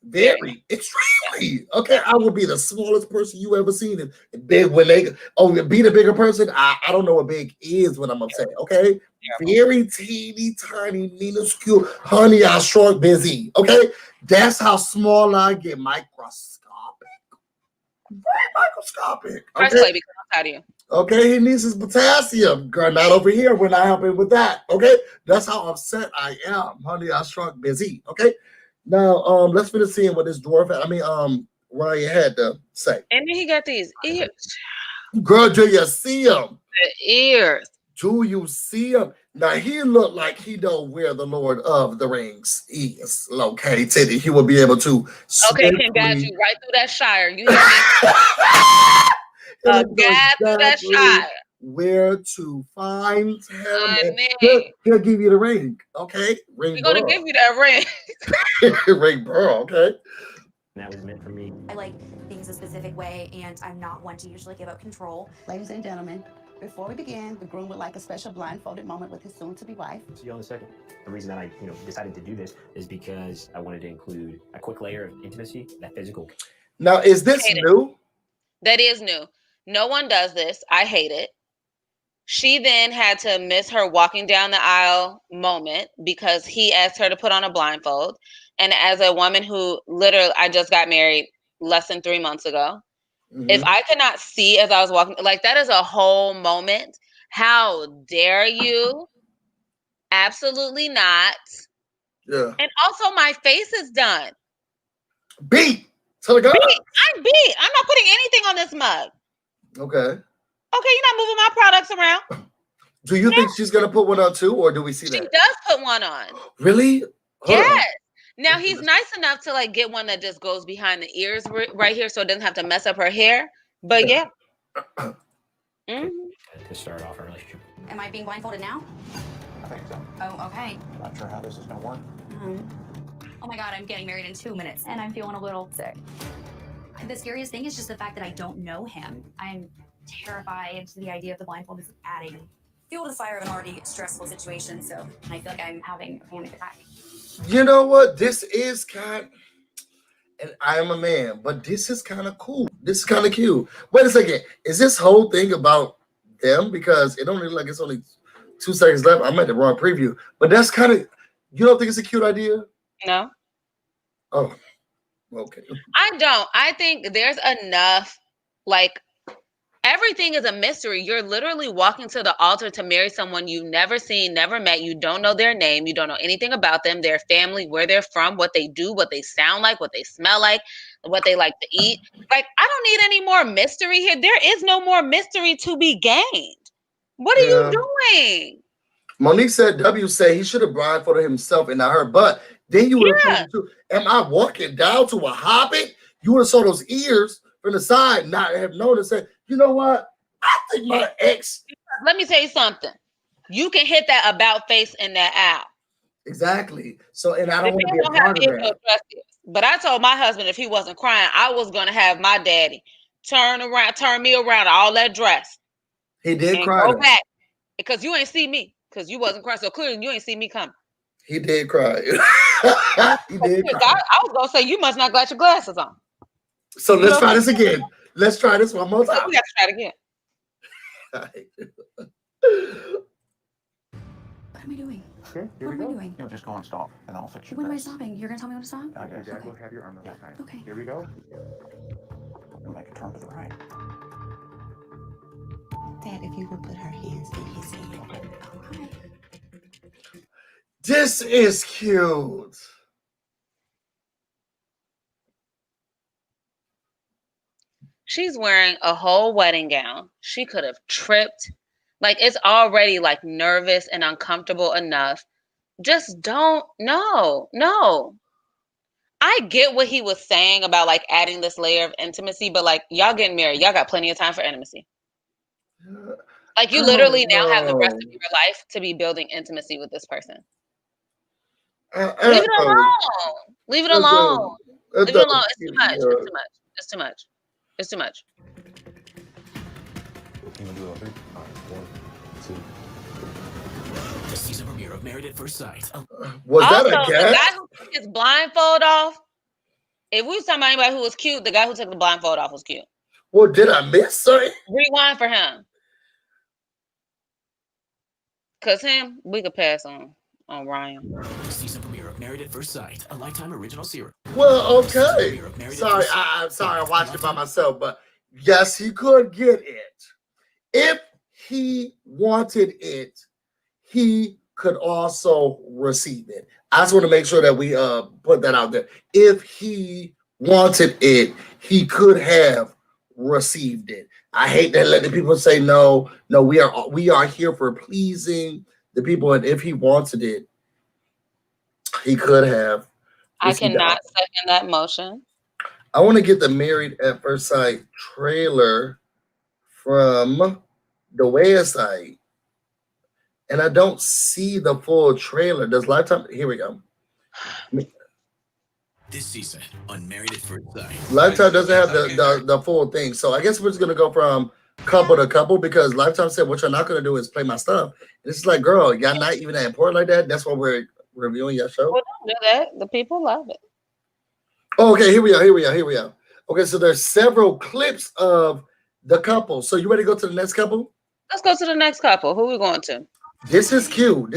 extremely. Okay, I will be the smallest person you ever seen. And big when they be the bigger person. I don't know what big is when I'm upset. Okay, very teeny tiny, minuscule. Honey, I shrunk busy. Okay, that's how small I get. Microscopic. Very microscopic. Okay, because I'm proud of you. Okay, he needs his potassium. Girl, not over here. We're not helping with that. Okay, that's how upset I am. Honey, I shrunk busy. Okay, now let's finish seeing what this dwarf. Ryan had to say. And then he got these ears. Girl, do you see him? The ears. Do you see him? Now he looked like he know where the Lord of the Rings is located. He will be able to. Okay, can guide you right through that Shire. You hear me? Guide through that Shire. Where to find him? He'll give you the ring. Okay, ring. He's gonna give you that ring. Ring, bro. Okay. That was meant for me. I like things a specific way, and I'm not one to usually give up control. Ladies and gentlemen, before we begin, the groom would like a special blindfolded moment with his soon-to-be wife. See you in a second. The reason that I, decided to do this is because I wanted to include a quick layer of intimacy, that physical. Now, is this new? That is new. No one does this. I hate it. She then had to miss her walking down the aisle moment because he asked her to put on a blindfold. And as a woman who literally, I just got married less than 3 months ago. Mm-hmm. If I could not see as I was walking, like that is a whole moment. How dare you? Absolutely not. Yeah. And also my face is done. Beat. Tell the God. I'm beat. I'm not putting anything on this mug. Okay. Okay, you're not moving my products around. Do you think she's gonna put one on too, or do we see that? She does put one on. Really? Yes. Now he's nice enough to like get one that just goes behind the ears right here, so it doesn't have to mess up her hair. But yeah. To start off our relationship. Am I being blindfolded now? I think so. Oh, okay. I'm not sure how this is gonna work. Oh my God, I'm getting married in 2 minutes, and I'm feeling a little sick. The scariest thing is just the fact that I don't know him. I'm terrified. The idea of the blindfold is adding fuel to the fire of an already stressful situation, so I feel like I'm having a panic attack. You know what? This is and I am a man, but this is kind of cool. This is kind of cute. Wait a second. Is this whole thing about them? Because it don't look like it's only 2 seconds left. I'm at the wrong preview, but that's kind of, you don't think it's a cute idea? No. Oh, okay. I don't. I think there's enough, like, everything is a mystery. You're literally walking to the altar to marry someone you've never seen, never met. You don't know their name. You don't know anything about them, their family, where they're from, what they do, what they sound like, what they smell like, what they like to eat. Like, I don't need any more mystery here. There is no more mystery to be gained. What are you doing? Monique said, W said he should have blindfolded himself and not her. But then you would have told am I walking down to a hobbit? You would have saw those ears from the side, not have known and said, you know what? I think my ex. Let me tell you something. You can hit that about face in that aisle. Exactly. So, and I don't want to be a part of that. But I told my husband if he wasn't crying, I was going to have my daddy turn me around all that dress. He did cry. Go back because you ain't see me because you wasn't crying. So clearly you ain't see me coming. He did cry. He did cry. I was going to say, you must not got your glasses on. So let's try this again. Let's try this one more time. We got to try it again. What am I doing? Okay, here we go. What am I doing? You'll just go and stop, and I'll fix your When am I face. stopping? You're going to tell me when to stop? Okay, Dad will have your arm over time. Okay. Here we go. We'll make a turn to the right. Dad, if you would put her hands in his hand. Okay. This is cute. She's wearing a whole wedding gown. She could have tripped. Like, it's already like nervous and uncomfortable enough. Just don't. No. I get what he was saying about like adding this layer of intimacy, but like y'all getting married, y'all got plenty of time for intimacy. Like you literally now have the rest of your life to be building intimacy with this person. Leave it alone. Leave it alone. Leave it alone. It's too much. It's too much. It's too much. It's too much. The season premiere of Married at First Sight. Was that a Also, the guess? guy who took his blindfold off, if we was talking about anybody who was cute, the guy who took the blindfold off was cute. Well, did I miss something? Rewind for him. Cause him, we could pass on Ryan. Season premiere of Married at First Sight, a Lifetime original series. Well, okay. Sorry, I'm sorry I watched it by myself, but yes, he could get it. If he wanted it, he could also receive it. I just want to make sure that we put that out there. If he wanted it, he could have received it. I hate that letting people say no. No, we are here for pleasing the people, and if he wanted it, he could have. I cannot second that motion. I want to get the Married at First Sight trailer from the website, and I don't see the full trailer. Does Lifetime? Here we go. This season on Married at First Sight, Lifetime doesn't have the full thing, so I guess we're just gonna go from couple to couple because Lifetime said what you're not gonna do is play my stuff. And it's like, girl, y'all not even that important like that. That's why we're reviewing your show. Well, don't do that. The people love it. Oh, okay, here we are. Okay, so there's several clips of the couple. So you ready to go to the next couple? Let's go to the next couple. Who are we going to? This is cute.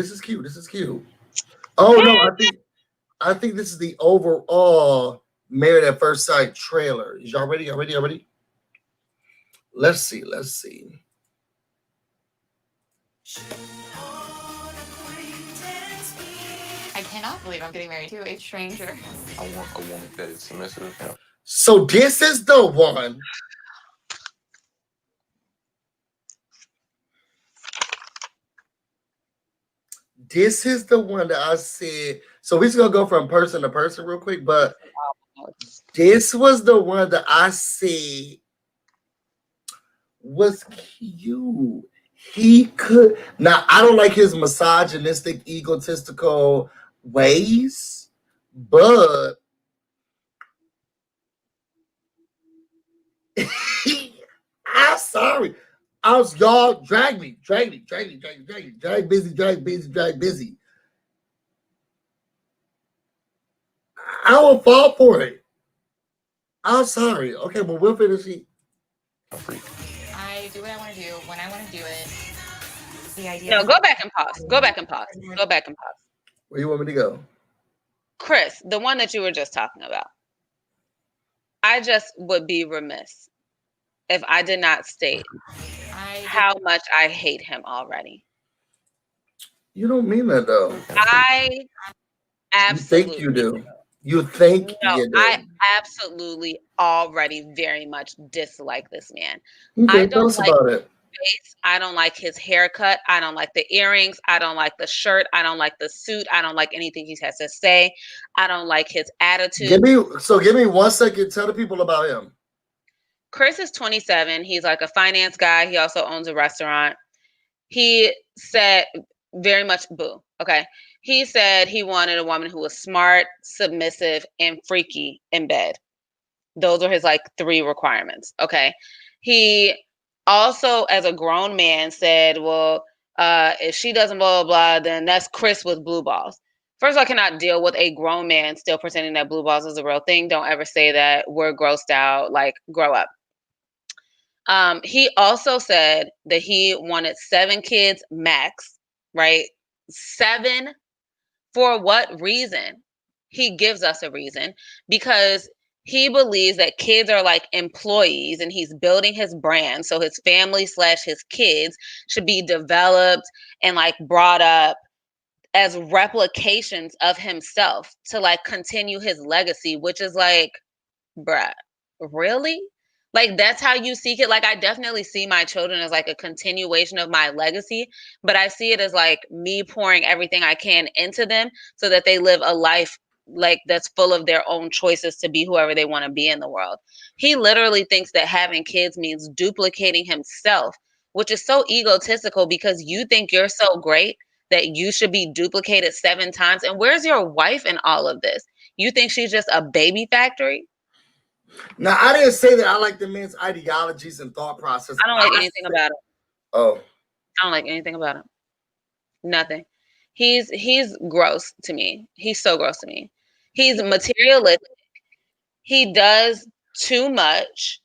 Oh no, I think this is the overall Married at First Sight trailer. Is y'all ready? Y'all ready? Let's see. I cannot believe I'm getting married to a stranger. I want a woman that is submissive. So this is the one. This is the one that I said. So we're just gonna go from person to person real quick, but this was the one that I said was cute. He could. Now I don't like his misogynistic, egotistical ways, but I'm sorry. Y'all drag me. Drag busy. I will fall for it. I'm sorry. Okay, but we'll finish it. I do what I want to do when I want to do it. The idea. No, go back and pause. Where you want me to go? Chris, the one that you were just talking about. I just would be remiss if I did not state how much I hate him already. You don't mean that though. I absolutely think you do. You think no, you do. I absolutely already very much dislike this man. Okay, I tell don't us like about his it. face. I don't like his haircut. I don't like the earrings. I don't like the shirt. I don't like the suit. I don't like anything he has to say. I don't like his attitude. Give me 1 second. Tell the people about him. Chris is 27. He's like a finance guy. He also owns a restaurant. He said very much boo. Okay. He said he wanted a woman who was smart, submissive, and freaky in bed. Those are his like 3 requirements. Okay. He also, as a grown man, said, well, if she doesn't blah, blah, blah, then that's Chris with blue balls. First of all, I cannot deal with a grown man still pretending that blue balls is a real thing. Don't ever say that. We're grossed out. Like, grow up. He also said that he wanted 7 kids max, right? 7. For what reason? He gives us a reason because he believes that kids are like employees and he's building his brand. So his family / his kids should be developed and like brought up as replications of himself to like continue his legacy, which is like, bruh, really? Like, that's how you seek it. Like, I definitely see my children as like a continuation of my legacy, but I see it as like me pouring everything I can into them so that they live a life like that's full of their own choices to be whoever they want to be in the world. He literally thinks that having kids means duplicating himself, which is so egotistical because you think you're so great that you should be duplicated 7 times. And where's your wife in all of this? You think she's just a baby factory? Now, I didn't say that I like the men's ideologies and thought process. I don't like anything about him. Oh. I don't like anything about him. Nothing. He's gross to me. He's so gross to me. He's materialistic. He does too much.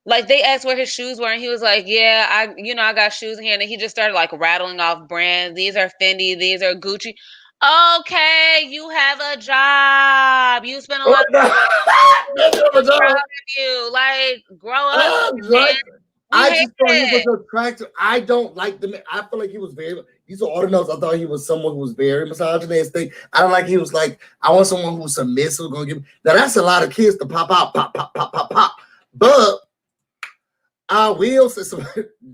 Like, they asked where his shoes were, and he was like, yeah, I got shoes in here. And then he just started like rattling off brands. These are Fendi, these are Gucci. Okay, you have a job. You spend a lot of time. Proud of you. Like, grow up. I just thought he was attractive. I don't like the man. I feel like he was very, these are all the notes. I thought he was someone who was very misogynistic. I don't like he was like, I want someone who's submissive, gonna give me. Now that's a lot of kids to pop out, pop, pop, pop, pop, pop. But I will say some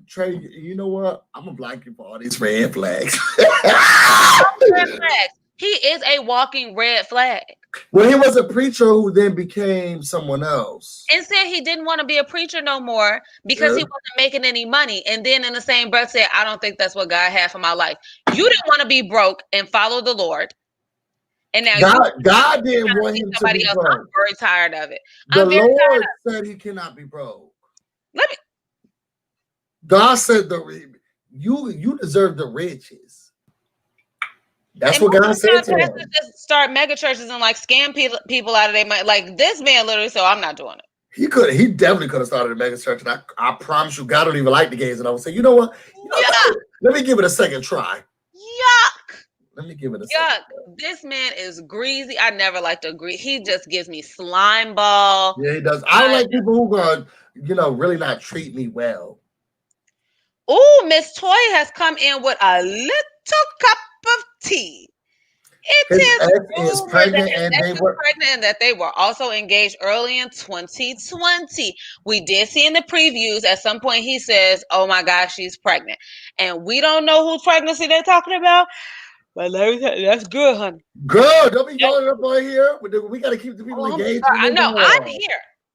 Trey, you know what? I'm gonna block you for all these red flags. Red flags. He is a walking red flag. Well, he was a preacher who then became someone else. And said he didn't want to be a preacher no more because he wasn't making any money. And then in the same breath said, I don't think that's what God had for my life. You didn't want to be broke and follow the Lord. And now God didn't want him to be broke. I'm very tired of it. The Lord said he cannot be broke. God said you deserve the riches. That's what God said to him. Just start mega churches and like scam people out of their money. Like, this man literally said, I'm not doing it. He definitely could have started a mega church, and I promise you, God don't even like the gays. And I would say, you know what? Let me give it a second try. Yuck. Let me give it a second. This man is greasy. I never like to agree. He just gives me slime ball. Yeah, he does. I don't like people who are, really not treat me well. Ooh, Miss Toy has come in with a little cup of tea. It is pregnant and that they were also engaged early in 2020. We did see in the previews at some point he says, oh my gosh, she's pregnant. And we don't know whose pregnancy they're talking about. But that's good, honey. Girl, don't be going up on here. We got to keep the people engaged. I know.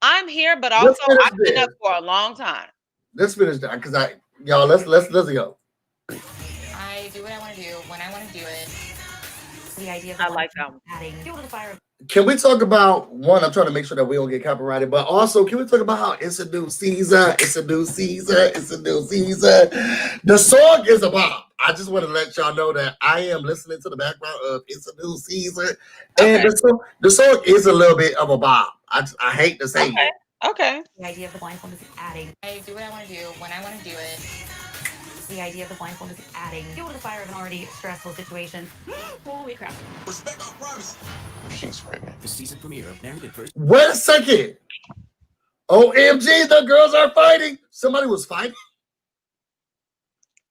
I'm here, but also I've been up for a long time. Let's finish that because let's go. I do what I want to do when I want to do it. The idea of I like that one. adding fuel to the fire. Can we talk about one? I'm trying to make sure that we don't get copyrighted, but also can we talk about how it's a new season? It's a new season. It's a new season. The song is a bop. I just want to let y'all know that I am listening to the background of "It's a New Season," and the song is a little bit of a bop. I hate to say it. Okay. The idea of the blindfold is adding. I do what I want to do when I want to do it. The idea of the blindfold is adding fuel to the fire of an already stressful situation. Holy crap. Respect our privacy. She's pregnant. The season premiere of Married at First. Wait a second. OMG, the girls are fighting. Somebody was fighting.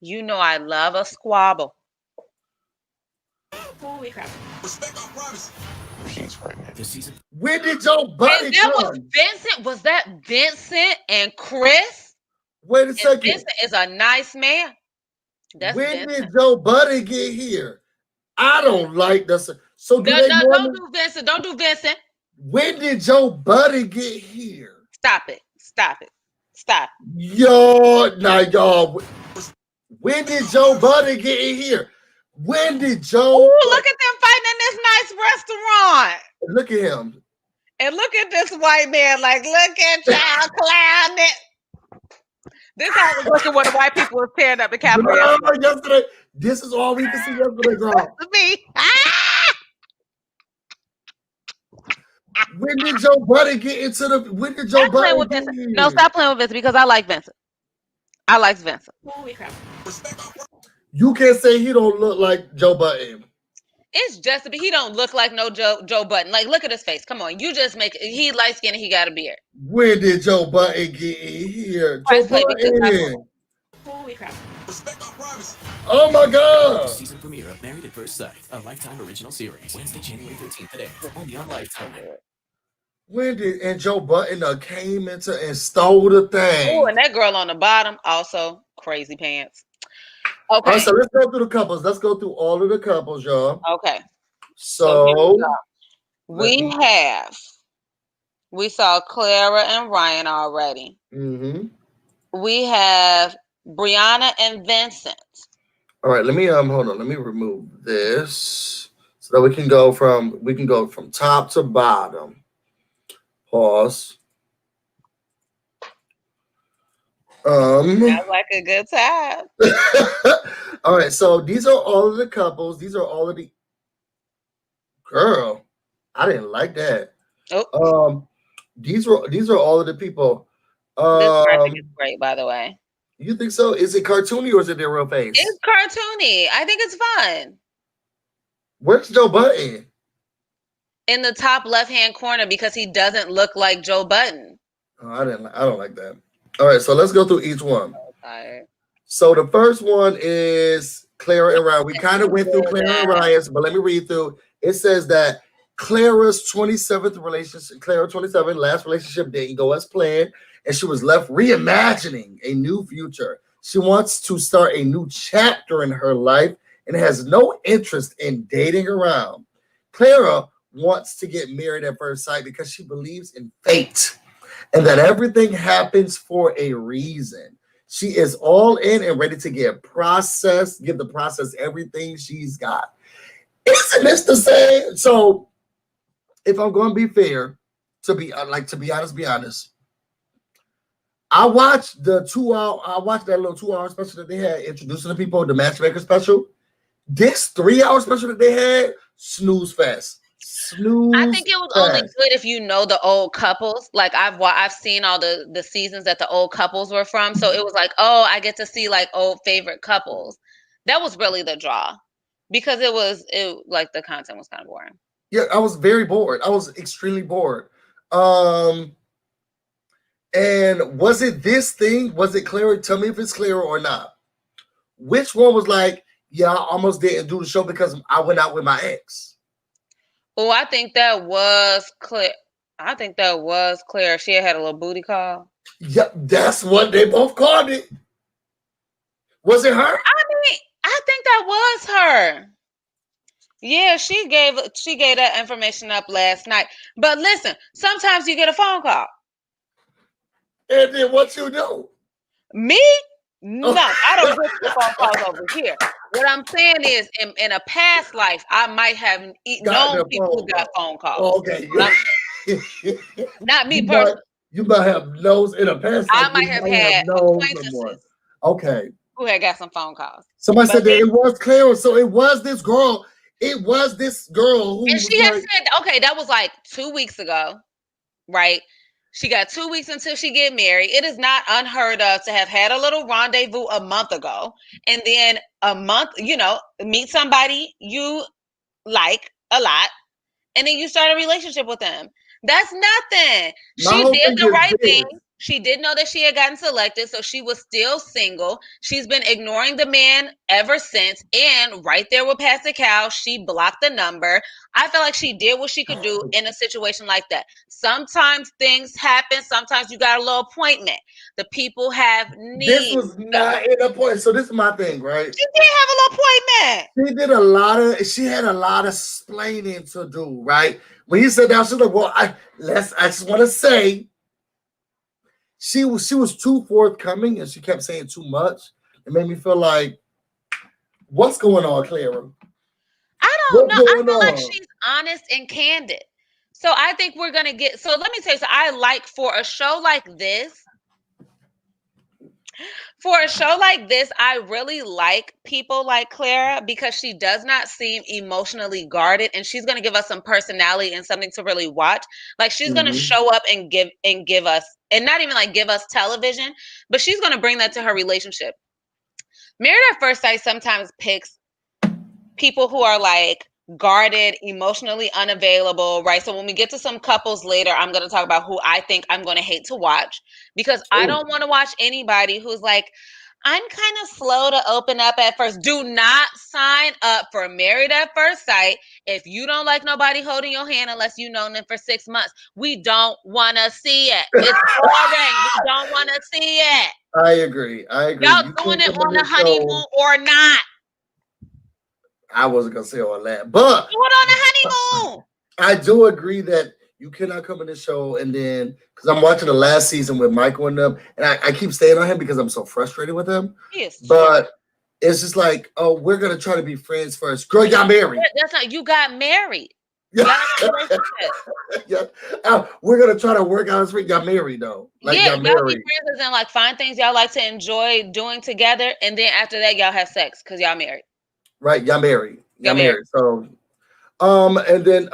You know I love a squabble. Holy crap. Respect our privacy. She's pregnant. The season. When did Joe Buddy come? Was that Vincent and Chris? Wait a second. Vincent is a nice man. When did Joe Buddy get here? I don't like this. So don't do Vincent. Don't do Vincent. When did Joe Buddy get here? Stop it. Y'all. When did Joe Buddy get in here? When did Joe? Ooh, look at them fighting in this nice restaurant. Look at him. And look at this white man. Like, look at y'all clowning. This how I was looking when the white people was tearing up the Capitol. Yesterday. This is all we could see yesterday, girl. Me. When did Joe Buddy get into the? When did Joe Buddy get here? No, stop playing with Vincent because I like Vincent. I like Vincent. Holy crap. You can't say he don't look like Joe Budden. It's just he don't look like no Joe Budden. Like, look at his face. Come on, you just make he light skinned and he got a beard. When did Joe Budden get in here? Joe Budden. Holy crap. Oh my God. Season premiere of Married at First Sight, a Lifetime original series. Wednesday, January 13th today. Only on Lifetime. When did and Joe Button came into and stole the thing? Oh, and that girl on the bottom also crazy pants. Okay. All right, so let's go through the couples. Let's go through all of the couples, y'all. Okay. So we saw Clara and Ryan already. Mm-hmm. We have Brianna and Vincent. All right, let me hold on. Let me remove this so that we can go from top to bottom. Pause. Sounds like a good time. All right, so these are all of the couples. These are all of the girl. I didn't like that. Oh. These are all of the people. This graphic is great, by the way. You think so? Is it cartoony or is it their real face? It's cartoony. I think it's fun. Where's Joe Button? In the top left-hand corner because he doesn't look like Joe Button. Oh, I don't like that. All right, so let's go through each one. Okay. So the first one is Clara and Ryan. We kind of went through Clara and Ryan's, but let me read through. It says that Clara's 27th relationship, Clara 27, last relationship didn't go as planned, and she was left reimagining a new future. She wants to start a new chapter in her life and has no interest in dating around. Clara wants to get married at first sight because she believes in fate and that everything happens for a reason. She is all in and ready to give the process everything she's got. Isn't this the same? So if I'm going to be fair, to be honest, I watched that little 2-hour special that they had introducing the people, the matchmaker special. This 3-hour special that they had, snooze fest. I think it was only good if you know the old couples. Like I've seen all the seasons that the old couples were from, so it was like, oh, I get to see like old favorite couples. That was really the draw, because it like the content was kind of boring. Yeah, I was very bored. I was extremely bored. And was it this thing? Was it Clara? Tell me if it's Clara or not. Which one was like, yeah, I almost didn't do the show because I went out with my ex? Oh, I think that was Claire. She had a little booty call. Yep, that's what they both called it. Was it her? I mean, I think that was her. Yeah, she gave that information up last night. But listen, sometimes you get a phone call. And then what you do? Me? No, I don't get the phone calls over here. What I'm saying is, in a past life, I might have known people who got phone calls. Okay. Not me personally. You might have known in a past life. I might have had acquaintances. Okay. Who had got some phone calls. Somebody said that it was Clara, so it was this girl. It was this girl who. And she had said, okay, that was like 2 weeks ago, right? She got 2 weeks until she get married. It is not unheard of to have had a little rendezvous a month ago, and then a month, meet somebody you like a lot, and then you start a relationship with them. That's nothing. She did the right thing. She did know that she had gotten selected, so she was still single. She's been ignoring the man ever since, and right there with Pastor Cal, she blocked the number. I feel like she did what she could do in a situation like that. Sometimes things happen. Sometimes you got a little appointment. The people have needs. This was not an appointment. So this is my thing, right? She did have a little appointment. She had a lot of explaining to do, right? When he said that, she was like, well, I just want to say, she was too forthcoming and she kept saying too much. It made me feel like, what's going on, Clara? I don't know. I feel like she's honest and candid. So I think we're going to get, so let me tell you, so I like for a show like this, I really like people like Clara because she does not seem emotionally guarded, and she's going to give us some personality and something to really watch. Like she's going to show up and give us, and not even like give us television, but she's going to bring that to her relationship. Married at First Sight sometimes picks people who are like guarded, emotionally unavailable, right? So when we get to some couples later, I'm going to talk about who I think I'm going to hate to watch, because I don't want to watch anybody who's like, I'm kind of slow to open up at first. Do not sign up for Married at First Sight if you don't like nobody holding your hand unless you've known them for 6 months. We don't want to see it. It's boring. We don't want to see it. I agree. Y'all doing it on a honeymoon or not? I wasn't gonna say all that, but do it on a honeymoon. I do agree that you cannot come in the show and then, because I'm watching the last season with Michael and them, and I keep staying on him because I'm so frustrated with him. Yes, but it's just like, oh, we're gonna try to be friends first. Girl, y'all married. That's not. You got married. Yeah. We're gonna try to work out this week. Y'all married though. Like yeah, y'all married. Be friends and like find things y'all like to enjoy doing together, and then after that y'all have sex because y'all married. Right, y'all married. Y'all married. So, and then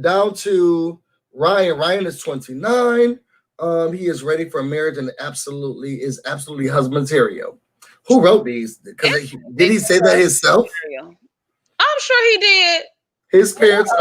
down to Ryan. Ryan is 29. He is ready for marriage and is absolutely husband material. Who wrote these? Because did he say that himself? I'm sure he did. His parents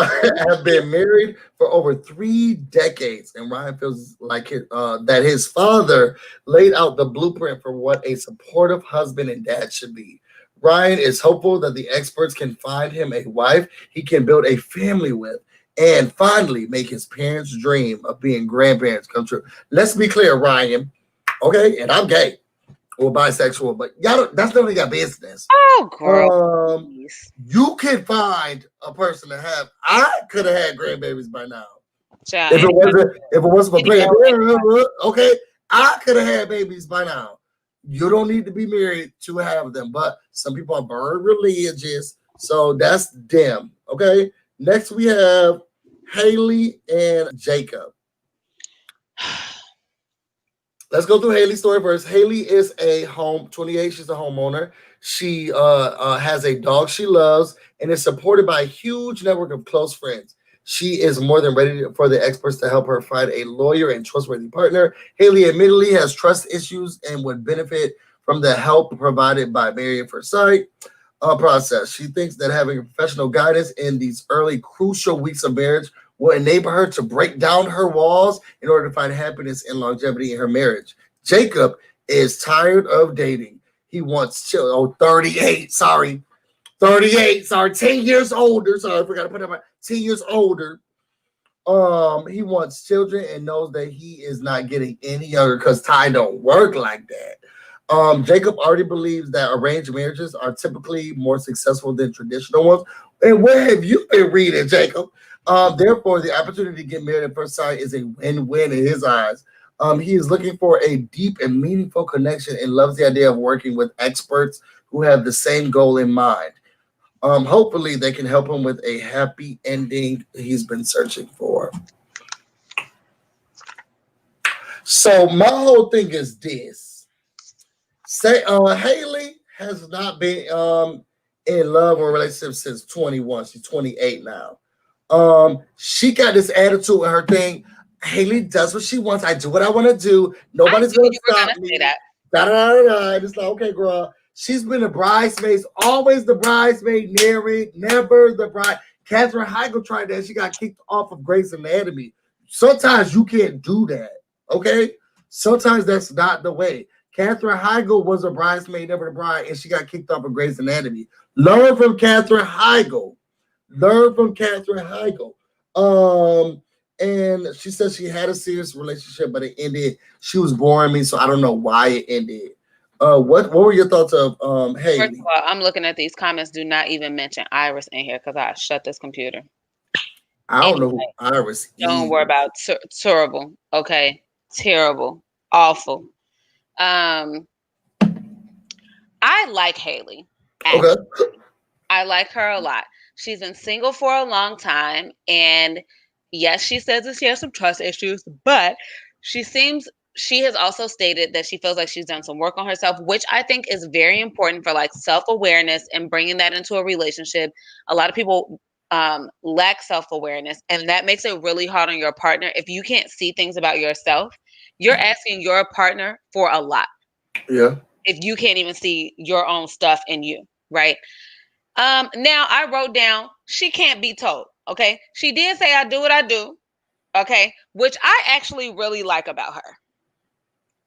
have been married for over 3 decades, and Ryan feels like that his father laid out the blueprint for what a supportive husband and dad should be. Ryan is hopeful that the experts can find him a wife he can build a family with and finally make his parents' dream of being grandparents come true. Let's be clear, Ryan. Okay, and I'm gay or bisexual, but y'all that's none of your business. Oh, girl. You can find a person to have. I could have had grandbabies by now. Child, if it wasn't for playing, okay, I could have had babies by now. You don't need to be married to have them, but some people are very religious, so that's them. Okay. Next we have Haley and Jacob. Let's go through Haley's story first. Haley is 28. She's a homeowner. She has a dog she loves and is supported by a huge network of close friends. She is more than ready for the experts to help her find a lawyer and trustworthy partner. Haley admittedly has trust issues and would benefit from the help provided by Married at First Sight process. She thinks that having professional guidance in these early crucial weeks of marriage will enable her to break down her walls in order to find happiness and longevity in her marriage. Jacob is tired of dating. He wants 38, 10 years older. Sorry, I forgot to put that 10 years older. He wants children and knows that he is not getting any younger because time don't work like that. Jacob already believes that arranged marriages are typically more successful than traditional ones. And where have you been reading, Jacob? Therefore, the opportunity to get married at first sight is a win-win in his eyes. He is looking for a deep and meaningful connection and loves the idea of working with experts who have the same goal in mind. Hopefully, they can help him with a happy ending he's been searching for. So my whole thing is this. Haley has not been in love or relationship since 21. She's 28 now. She got this attitude with her thing. Haley does what she wants. I do what I want to do. Nobody's going to stop me. It's like, okay, girl. She's been a bridesmaid, always the bridesmaid, never the bride. Katherine Heigl tried that. She got kicked off of Grey's Anatomy. Sometimes you can't do that, okay? Sometimes that's not the way. Katherine Heigl was a bridesmaid, never the bride, and she got kicked off of Grey's Anatomy. Learn from Katherine Heigl. And she said she had a serious relationship, but it ended. She was boring me, so I don't know why it ended. What were your thoughts of Haley? First of all, I'm looking at these comments. Do not even mention Iris in here because I shut this computer. I don't know who Iris is. Don't worry about terrible. Okay, terrible, awful. I like Haley. Okay. I like her a lot. She's been single for a long time, and yes, she says that she has some trust issues, but she has also stated that she feels like she's done some work on herself, which I think is very important for like self-awareness and bringing that into a relationship. A lot of people lack self-awareness, and that makes it really hard on your partner. If you can't see things about yourself, you're asking your partner for a lot. Yeah. If you can't even see your own stuff in you, right? Now I wrote down, she can't be told. Okay. She did say, I do what I do. Okay. Which I actually really like about her.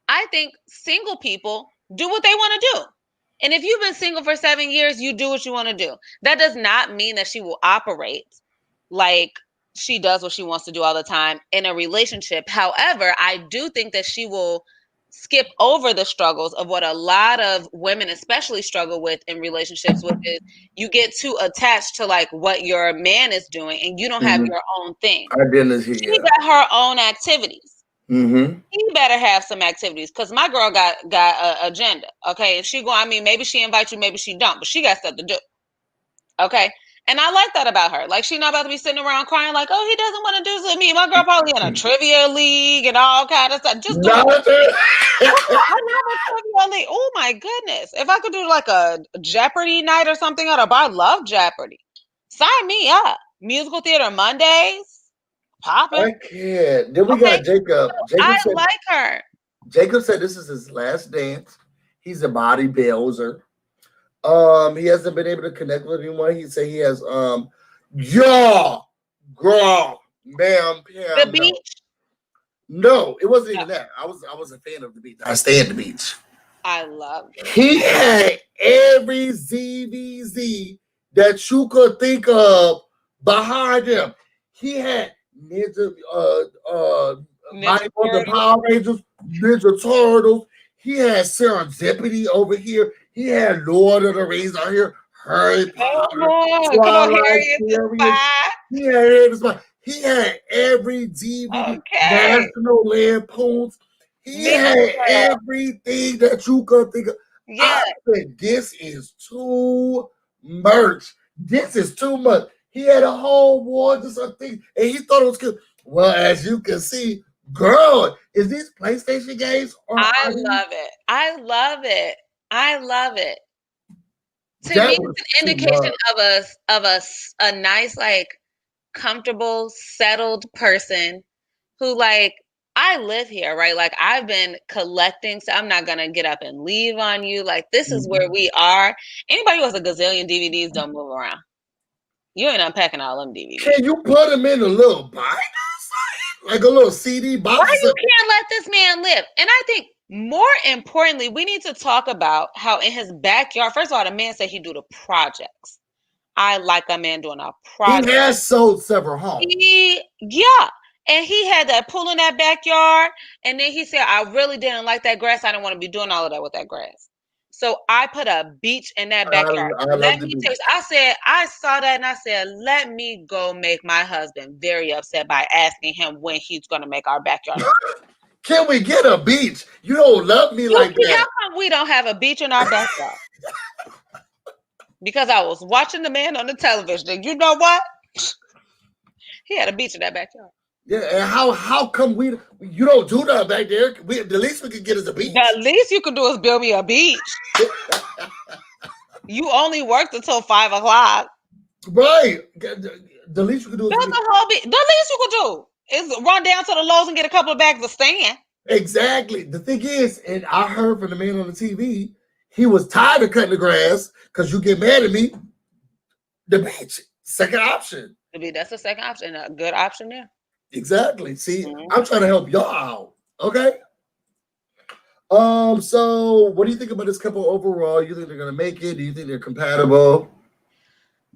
I think single people do what they want to do. And if you've been single for 7 years, you do what you want to do. That does not mean that she will operate like she does what she wants to do all the time in a relationship. However, I do think that she will skip over the struggles of what a lot of women especially struggle with in relationships, which is you get too attached to like what your man is doing and you don't have your own thing. She got her own activities. He better have some activities because my girl got an agenda. Okay. And she go, I mean, maybe she invites you, maybe she don't, but she got stuff to do. Okay. And I like that about her. Like, she's not about to be sitting around crying like, oh, he doesn't want to do something. Me, my girl probably in a trivia league and all kind of stuff. Just do it. Oh my goodness. If I could do like a Jeopardy night or something, I love Jeopardy. Sign me up. Musical theater Mondays. Popping. I can't. Then we got Jacob. I like her. Jacob said this is his last dance. He's a bodybuilder. He hasn't been able to connect with anyone. He said he has girl, ma'am, the beach. No, it wasn't even that. I was a fan of the beach. I stay at the beach. I love it. He had every ZVZ that you could think of behind him. He had Ninja Power Rangers, Ninja Turtles. He had Serendipity over here. He had Lord of the Rings out here. Harry Potter. He had every DVD. National Lampoons. He had everything that you could think of. I said, this is too much. This is too much. He had a whole ward of something, and he thought it was good. Well, as you can see, girl, is these PlayStation games? I love it. I love it. I love it. To me, it's an indication of a nice, like, comfortable, settled person who, like, I live here, right? Like, I've been collecting, so I'm not gonna get up and leave on you. Like, this is where we are. Anybody who has a gazillion DVDs, don't move around. You ain't unpacking all them DVDs. Can you put them in a little binder? Like a little CD box? Why you can't let this man live? And I think more importantly, we need to talk about how in his backyard, first of all, the man said he do the projects. I like a man doing a project. He has sold several homes. And he had that pool in that backyard. And then he said, I really didn't like that grass. I didn't want to be doing all of that with that grass. So I put a beach in that backyard. I saw that and I said, let me go make my husband very upset by asking him when he's going to make our backyard. Can we get a beach? You don't love me like that. How come we don't have a beach in our backyard? Because I was watching the man on the television. And you know what? He had a beach in that backyard. Yeah, and how come you don't do that back there? The least we could get is a beach. The least you could do is build me a beach. You only worked until 5 o'clock. Right. The least you could do is the least you could do is run down to the Lowe's and get a couple of bags of sand. Exactly. The thing is, and I heard from the man on the TV, he was tired of cutting the grass because you get mad at me. The beach, second option. That's the second option, a good option there. Exactly. See, I'm trying to help y'all out. Okay. So what do you think about this couple overall? You think they're gonna make it? Do you think they're compatible?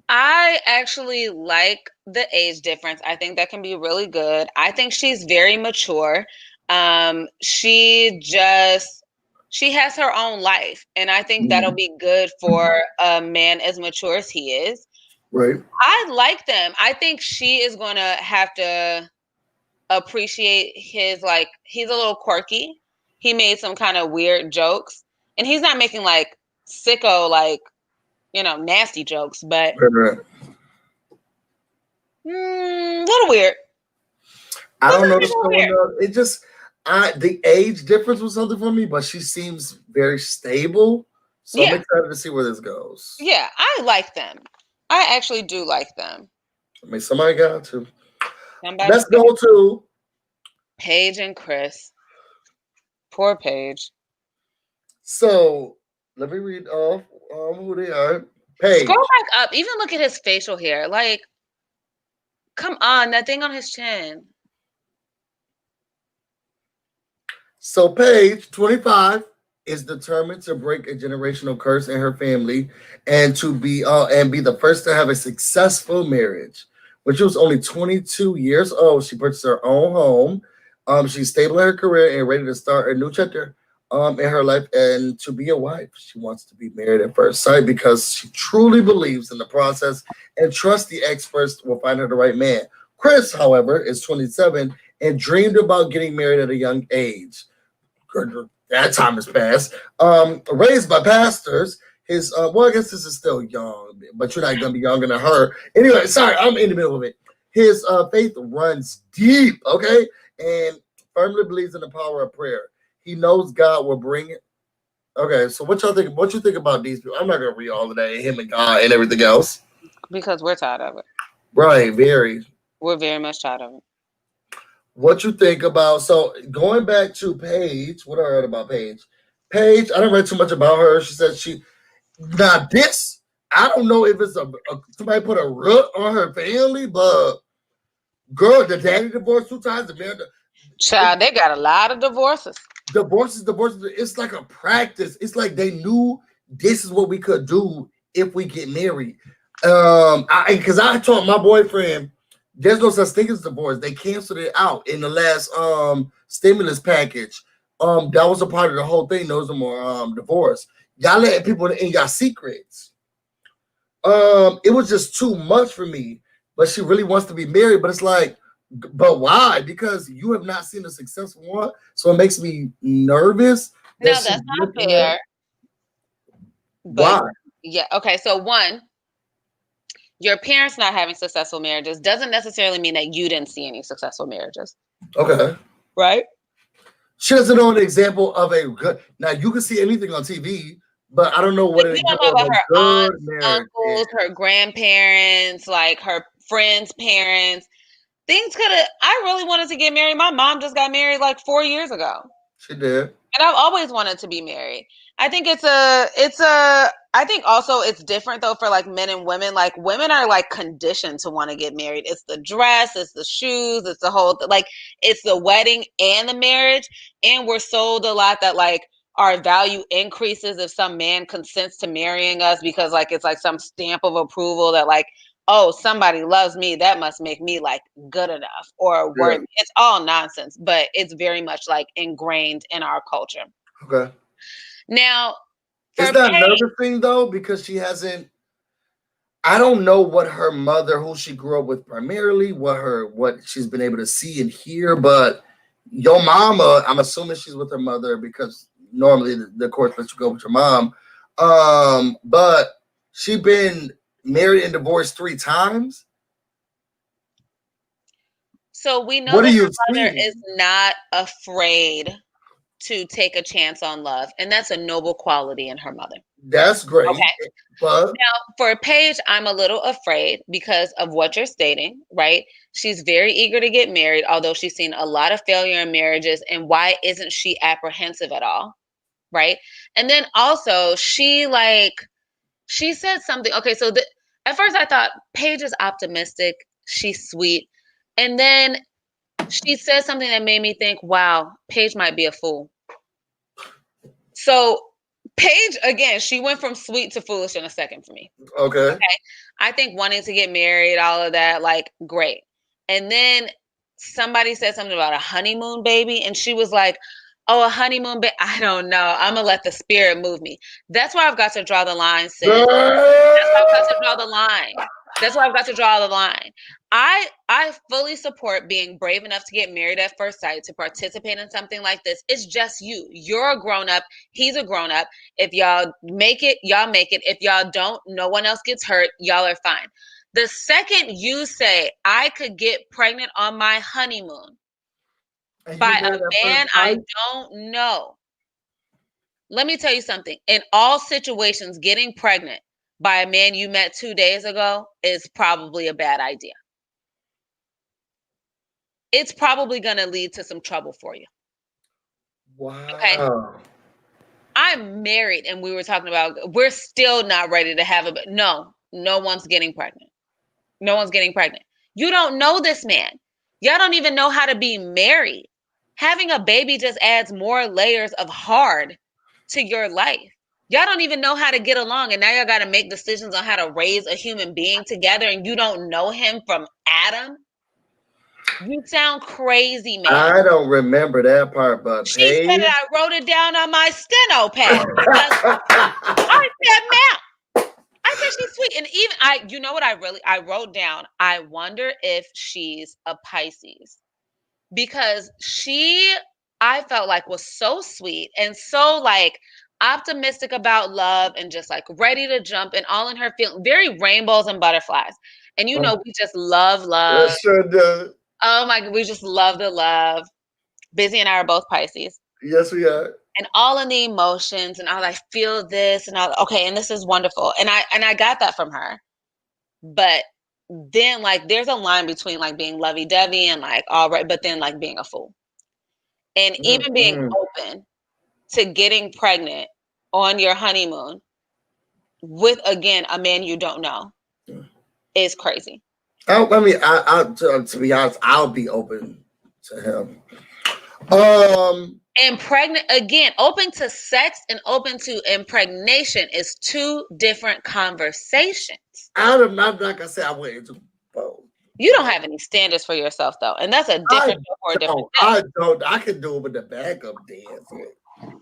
I actually like the age difference. I think that can be really good. I think she's very mature. She has her own life, and I think that'll be good for a man as mature as he is. Right. I like them. I think she is going to have to appreciate his, like, he's a little quirky. He made some kind of weird jokes, and he's not making like sicko, like, nasty jokes, but a little weird. I don't know. It just, the age difference was something for me, but she seems very stable. So I'm excited to see where this goes. Yeah, I like them. I actually do like them. I mean, somebody got to. Let's go to Paige and Chris. Poor Paige. So let me read off who they are. Paige. Scroll back up. Even look at his facial hair. Like, come on, that thing on his chin. So Paige, 25, is determined to break a generational curse in her family and to be the first to have a successful marriage. When she was only 22 years old, she purchased her own home. She's stable in her career and ready to start a new chapter in her life. And to be a wife, she wants to be married at first sight because she truly believes in the process and trusts the experts will find her the right man. Chris, however, is 27 and dreamed about getting married at a young age. That time has passed. Raised by pastors, his well, I guess this is still young, but you're not gonna be younger than her. Anyway, sorry, I'm in the middle of it. His faith runs deep, okay, and firmly believes in the power of prayer. He knows God will bring it. Okay, so what y'all think? What you think about these people? I'm not gonna read all of that, him and God and everything else, because we're tired of it. Right, very. We're very much tired of it. What you think about, so going back to Paige, what I heard about Paige. Paige, I didn't read too much about her. She said this, I don't know if it's somebody put a root on her family, but girl, the daddy divorced 2 times. Child, they got a lot of divorces. Divorces. It's like a practice. It's like they knew this is what we could do if we get married. Because I told my boyfriend, there's no such thing as divorce. They canceled it out in the last stimulus package. That was a part of the whole thing. There was no more divorce. Y'all letting people in y'all secrets. It was just too much for me. But she really wants to be married. But it's like, but why? Because you have not seen a successful one. So it makes me nervous. No, that's not fair. Why? Yeah. Okay. So one, your parents not having successful marriages doesn't necessarily mean that you didn't see any successful marriages. Okay. Right? She doesn't know an example of a good. Now you can see anything on TV, but I don't know what you don't know about her aunts, uncles, her grandparents, like her friends' parents. Things could have. I really wanted to get married. My mom just got married like 4 years ago. She did. And I've always wanted to be married. I think I think also it's different though for like men and women. Like women are like conditioned to want to get married. It's the dress, it's the shoes, it's the whole, like it's the wedding and the marriage. And we're sold a lot that like our value increases if some man consents to marrying us because like it's like some stamp of approval that like, oh, somebody loves me, that must make me like good enough or worthy. Yeah. It's all nonsense, but it's very much like ingrained in our culture. Okay. Now, is that another thing though? Because she hasn't. I don't know what her mother, who she grew up with primarily, what she's been able to see and hear. But your mama, I'm assuming she's with her mother because normally the court lets you go with your mom. But she been married and divorced 3 times. So we know that her mother is not afraid to take a chance on love, and that's a noble quality in her mother. That's great. Okay. But now for Paige, I'm a little afraid because of what you're stating, right? She's very eager to get married, although she's seen a lot of failure in marriages. And why isn't she apprehensive at all? Right. And then also she said something. Okay. So at first I thought Paige is optimistic. She's sweet. And then she said something that made me think, wow, Paige might be a fool. So Paige, again, she went from sweet to foolish in a second for me. Okay. I think wanting to get married, all of that, like, great. And then somebody said something about a honeymoon baby. And she was like, oh, a honeymoon baby. I don't know. I'm going to let the spirit move me. That's why I've got to draw the line, sis. That's why I've got to draw the line. That's why I've got to draw the line. I fully support being brave enough to get married at first sight, to participate in something like this. It's just you. You're a grown-up. He's a grown-up. If y'all make it, y'all make it. If y'all don't, no one else gets hurt. Y'all are fine. The second you say, I could get pregnant on my honeymoon by a man I don't know, let me tell you something. In all situations, getting pregnant by a man you met 2 days ago is probably a bad idea. It's probably going to lead to some trouble for you. Wow. Okay. I'm married and we were talking about, we're still not ready to have no one's getting pregnant. No one's getting pregnant. You don't know this man. Y'all don't even know how to be married. Having a baby just adds more layers of hard to your life. Y'all don't even know how to get along, and now y'all got to make decisions on how to raise a human being together, and you don't know him from Adam? You sound crazy, man. I don't remember that part, but she said it, I wrote it down on my steno pad. I said, ma'am. I said she's sweet. And even you know what I wrote down? I wonder if she's a Pisces. Because I felt like was so sweet and so like optimistic about love and just like ready to jump and all in her feeling, very rainbows and butterflies. And you know, we just love. Yes, sure do. Oh my God, we just love the love. Busy and I are both Pisces. Yes, we are. And all in the emotions and all, I feel this and all. Okay, and this is wonderful. And I got that from her. But then like there's a line between like being lovey-dovey and like all right, but then like being a fool. And even being open to getting pregnant on your honeymoon with, again, a man you don't know is crazy. I mean, to be honest, I'll be open to him. And pregnant, again, open to sex and open to impregnation is two different conversations. I'm not gonna say I went into both. You don't have any standards for yourself, though, and that's a different or a different thing. I don't. I can do it with the backup dance.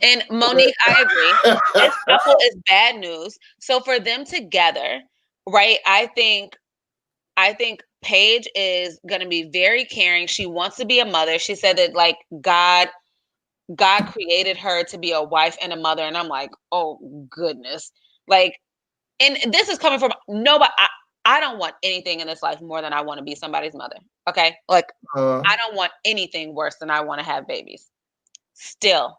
And Monique, I agree. This couple is bad news. So for them together, right? I think Paige is going to be very caring. She wants to be a mother. She said that like God created her to be a wife and a mother. And I'm like, oh goodness. Like, and this is coming from nobody. I don't want anything in this life more than I want to be somebody's mother. Okay. Like I don't want anything worse than I want to have babies. Still.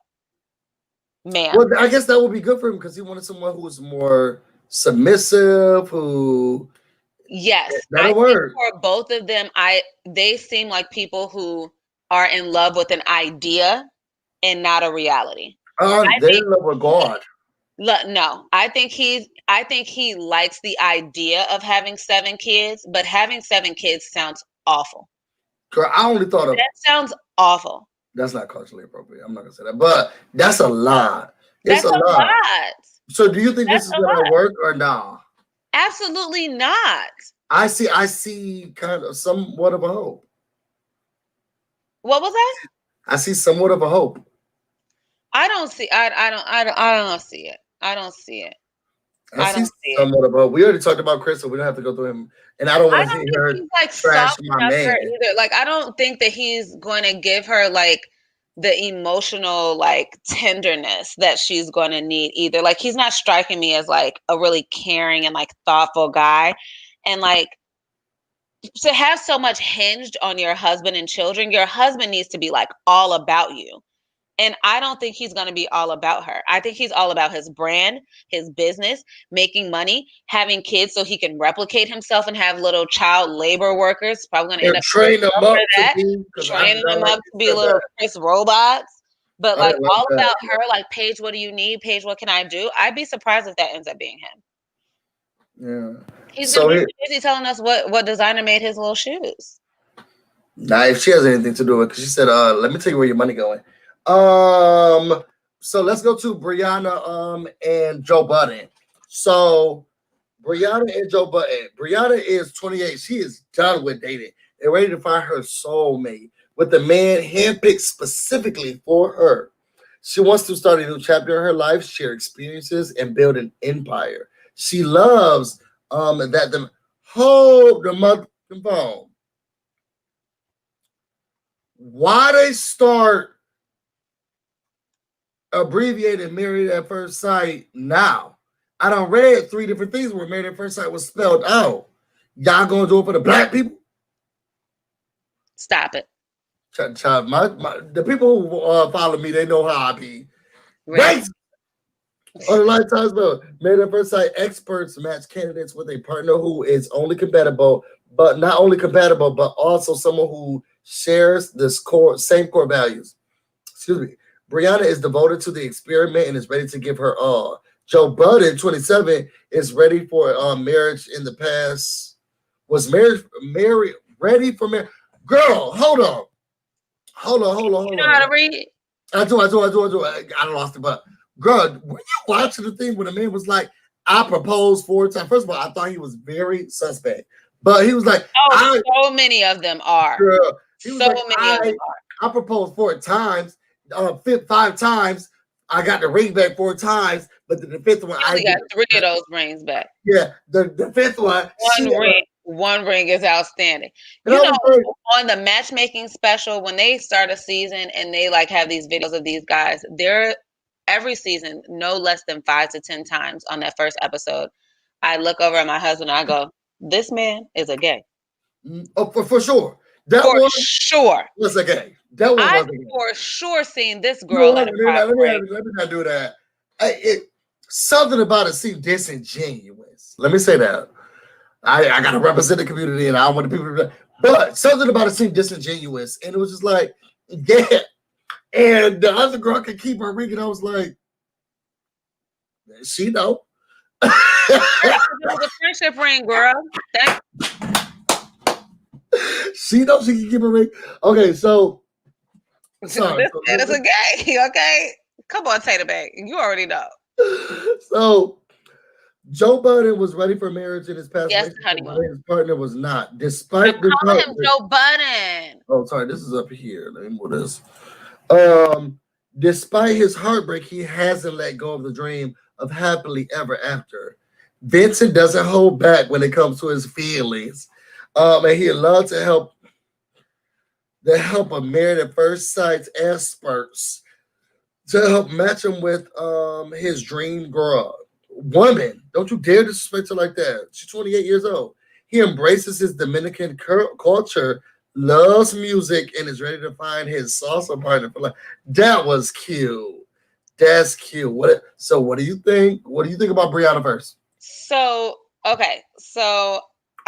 Man. Well, I guess that would be good for him because he wanted someone who was more submissive, who yes, that'll work. For both of them, they seem like people who are in love with an idea and not a reality. They're in love with God. No, I think he likes the idea of having 7 kids, but having 7 kids sounds awful. Girl, I only thought of that sounds awful. That's not culturally appropriate. I'm not gonna say that, but that's a lot. It's a lot. So, do you think this is gonna work or not? Absolutely not. I see kind of somewhat of a hope. What was that? I see somewhat of a hope. I don't see. I don't see it. I don't see it. I see somewhat of a hope. We already talked about Chris, so we don't have to go through him. And I don't want to see her like trash my man either. Like I don't think that he's going to give her like the emotional like tenderness that she's going to need either. Like he's not striking me as like a really caring and like thoughtful guy. And like to have so much hinged on your husband and children, your husband needs to be like all about you. And I don't think he's going to be all about her. I think he's all about his brand, his business, making money, having kids so he can replicate himself and have little child labor workers. Probably going to end up training them up to be little Chris robots. But like all about her, like Paige, what do you need? Paige, what can I do? I'd be surprised if that ends up being him. Yeah. He's going to be busy telling us what designer made his little shoes. Nah, if she has anything to do with it, because she said, let me tell you where your money going. So let's go to Brianna and Joe Budden. So Brianna and Joe Budden. Brianna is 28. She is done with dating and ready to find her soulmate with a man handpicked specifically for her. She wants to start a new chapter in her life, share experiences, and build an empire. She loves that hold the motherfucking phone. Why they start abbreviated married at first sight now? I done read 3 different things where married at first sight was spelled out. Y'all gonna do it for the black people? Stop it. The people who follow me, they know how I be. Right. On the Lifetime spell, married at first sight experts match candidates with a partner who is only compatible, but not only compatible, but also someone who shares this same core values. Excuse me. Brianna is devoted to the experiment and is ready to give her all. Joe Budden, 27, is ready for marriage in the past. Was married ready for marriage? Girl, hold on. You know how to read? I do. I lost it, but girl, when you watching the thing when the man was like, I proposed 4 times. First of all, I thought he was very suspect. But he was like, so many of them are. Girl, he was so like, many of them are. I proposed 4 times, 5 times. I got the ring back 4 times, but the 5th one, I got 3 of those rings back. Yeah, the 5th one, one ring is outstanding. You know, on the matchmaking special, when they start a season and they like have these videos of these guys, they're every season no less than 5 to 10 times on that first episode. I look over at my husband and I go, "This man is a gay." Oh, for sure. That for one sure was a gay. That one was a gay. For sure seen this girl. Let me not do that. Something about it seemed disingenuous. Let me say that. I gotta represent the community, and I want the people to. But something about it seemed disingenuous, and it was just like, yeah. And the other girl could keep her ring, and I was like, she know. It was a friendship ring, girl. She knows she can keep her ring. Okay, so sorry. That is a gay. Okay, come on, Tater Bag. You already know. So Joe Budden was ready for marriage in his past relationship, but his partner was not. Despite the call him Joe Budden. Oh, sorry, this is up here. Let me move this. Despite his heartbreak, he hasn't let go of the dream of happily ever after. Vincent doesn't hold back when it comes to his feelings. And he loves to help a married at first sight experts to help match him with his dream girl. Woman, don't you dare disrespect her like that. She's 28 years old. He embraces his Dominican culture, loves music, and is ready to find his salsa partner for life. That was cute. That's cute. What do you think? What do you think about Brianna first? So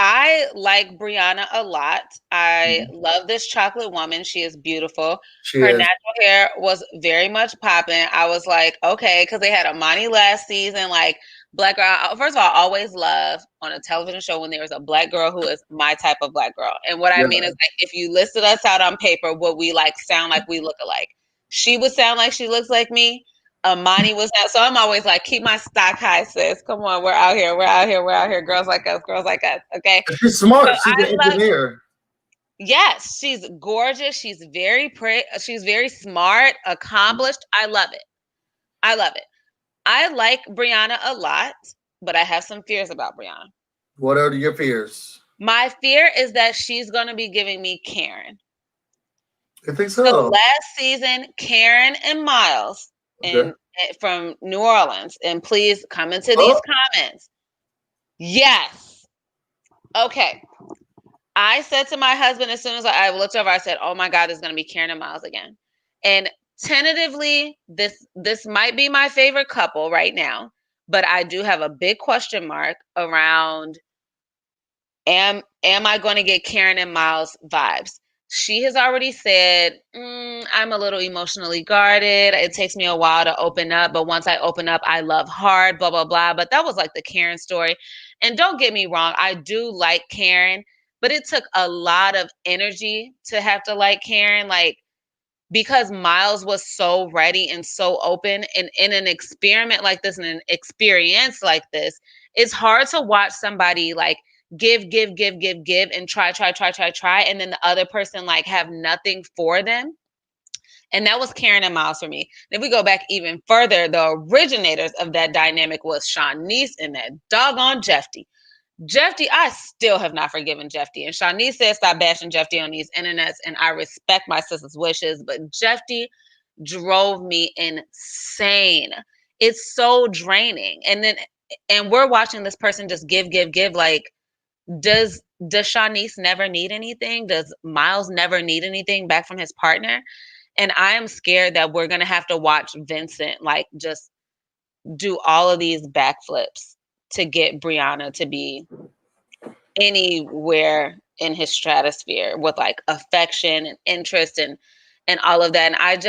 I like Brianna a lot. I love this chocolate woman. She is beautiful. Her natural hair was very much popping. I was like, okay, because they had Amani last season, like black girl. First of all, I always love on a television show when there is a black girl who is my type of black girl. And what I mean is, like, if you listed us out on paper, would we like sound like we look alike? She would sound like she looks like me. Amani was that, so I'm always like, keep my stock high, sis. Come on, we're out here. Girls like us. Okay. She's smart. So she's an engineer. Yes, she's gorgeous. She's very pretty. She's very smart, accomplished. I love it. I like Brianna a lot, but I have some fears about Brianna. What are your fears? My fear is that she's going to be giving me Karen. I think so. So last season, Karen and Miles. And from New Orleans, and please come into these comments. Yes. Okay. I said to my husband as soon as I looked over, I said, "Oh my God, it's going to be Karen and Miles again." And tentatively, this might be my favorite couple right now, but I do have a big question mark around: Am I going to get Karen and Miles vibes? She has already said, I'm a little emotionally guarded. It takes me a while to open up, but once I open up, I love hard, blah, blah, blah. But that was like the Karen story. And don't get me wrong, I do like Karen, but it took a lot of energy to have to like Karen, like, because Miles was so ready and so open. And in an experiment like this, in an experience like this, it's hard to watch somebody like give and try, and then the other person like have nothing for them. And that was Karen and Miles for me. If we go back even further, the originators of that dynamic was Shanice and that doggone Jeffy. I still have not forgiven Jeffy. And Shanice said stop bashing Jeffy on these internets, and I respect my sister's wishes, but Jeffy drove me insane. It's so draining. And we're watching this person just give. Like, does Shanice never need anything? Does Miles never need anything back from his partner? And I am scared that we're going to have to watch Vincent like just do all of these backflips to get Brianna to be anywhere in his stratosphere with like affection and interest and all of that. And I'm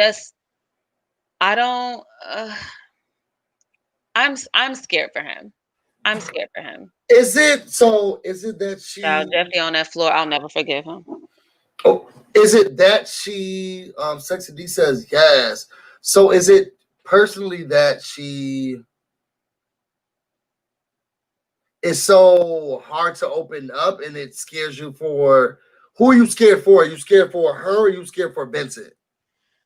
scared for him. Is it that she Jeffy on that floor? I'll never forgive him. Oh, is it that she Sexy D says yes? So is it personally that she is so hard to open up, and it scares you for who are you scared for? Are you scared for her, or are you scared for Vincent?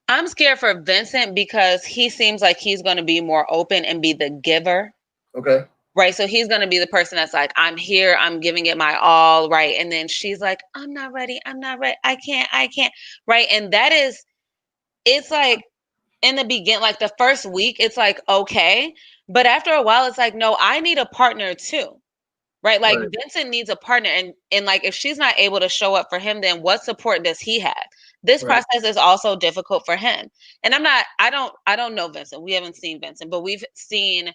I'm scared for Vincent because he seems like he's going to be more open and be the giver. Okay. Right. So he's going to be the person that's like, I'm here, I'm giving it my all. Right. And then she's like, I'm not ready. I'm not ready. I can't. Right. And that is, it's like in the beginning, like the first week, it's like, okay. But after a while, it's like, no, I need a partner too. Right. Like Right. Vincent needs a partner. And like, if she's not able to show up for him, then what support does he have? This Right. process is also difficult for him. And I don't know Vincent. We haven't seen Vincent, but we've seen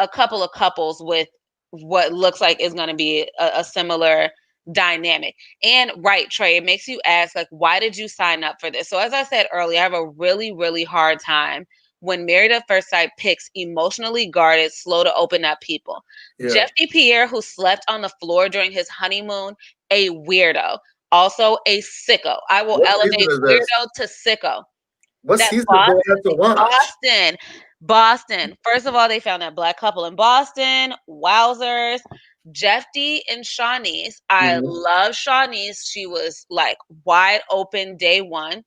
a couple of couples with what looks like is going to be a similar dynamic. And right, Trey, it makes you ask, like, why did you sign up for this? So as I said earlier, I have a really, really hard time when Married at First Sight picks emotionally guarded, slow to open up people. Yeah. Jeffrey Pierre, who slept on the floor during his honeymoon, a weirdo. Also a sicko. I will What elevate season is this? weirdo to sicko. What That season do I have to watch? Boston. First of all, they found that black couple in Boston. Wowzers. Jeffy and Shawnee's. I love Shawnee's. She was like wide open day one.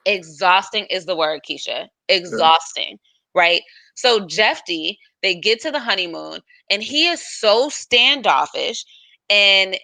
Exhausting is the word, Keisha. Exhausting, right? So Jeffy, they get to the honeymoon and he is so standoffish and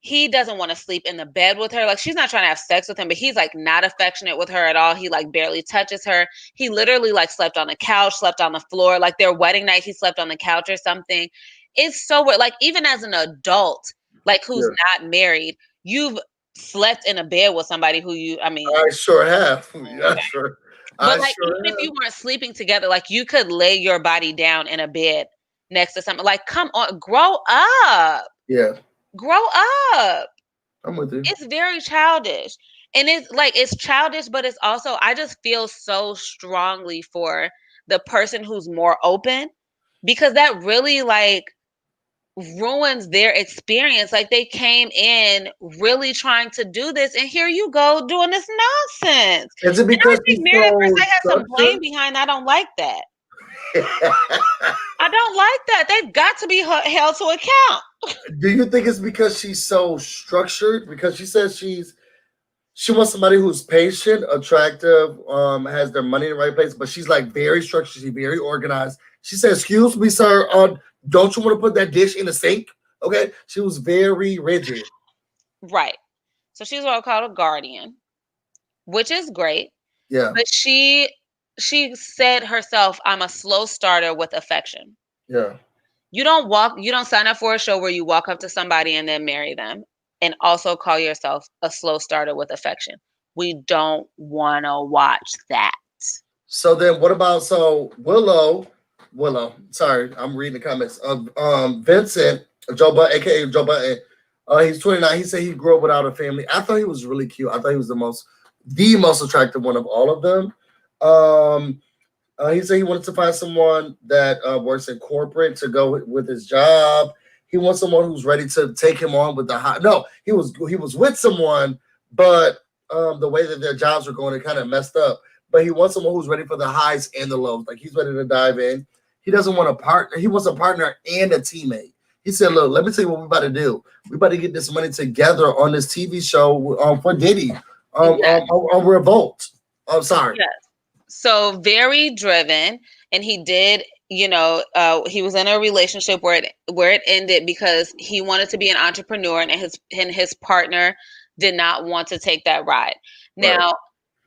he doesn't want to sleep in the bed with her. Like she's not trying to have sex with him, but he's like not affectionate with her at all. He like barely touches her. He literally like slept on the couch, slept on the floor. Like their wedding night, he slept on the couch or something. It's so weird. Like even as an adult, like who's not married, you've slept in a bed with somebody who I sure have. Yeah, sure. But like even if you weren't sleeping together, like you could lay your body down in a bed next to someone. Like, come on, grow up. Yeah. Grow up. I'm with you. It's very childish. And it's childish, but it's also, I just feel so strongly for the person who's more open because that really like ruins their experience. Like they came in really trying to do this, and here you go doing this nonsense. Is it because she's married? I have some blame behind. I don't like that. I don't like that. They've got to be held to account. Do you think it's because she's so structured? Because she says she wants somebody who's patient, attractive, has their money in the right place, but she's like very structured. She's very organized. She said, "Excuse me, sir, don't you want to put that dish in the sink?" Okay. She was very rigid. Right. So she's what I call a guardian, which is great. Yeah. But she said herself, I'm a slow starter with affection. Yeah. You don't sign up for a show where you walk up to somebody and then marry them and also call yourself a slow starter with affection. We don't want to watch that. So then what about Willow, sorry, I'm reading the comments of Vincent, Joe Button, aka Joe Button. He's 29. He said he grew up without a family. I thought he was really cute. I thought he was the most attractive one of all of them. He said he wanted to find someone that works in corporate to go with his job. He wants someone who's ready to take him on with the high. No, he was with someone, but the way that their jobs were going, it kind of messed up. But he wants someone who's ready for the highs and the lows. Like he's ready to dive in. He doesn't want a partner. He wants a partner and a teammate. He said, "Look, let me tell you what we're about to do. We're about to get this money together on this TV show for Diddy on Revolt." I'm sorry. Yes. So very driven, and he did. He was in a relationship where it ended because he wanted to be an entrepreneur, and his partner did not want to take that ride. Now, Right.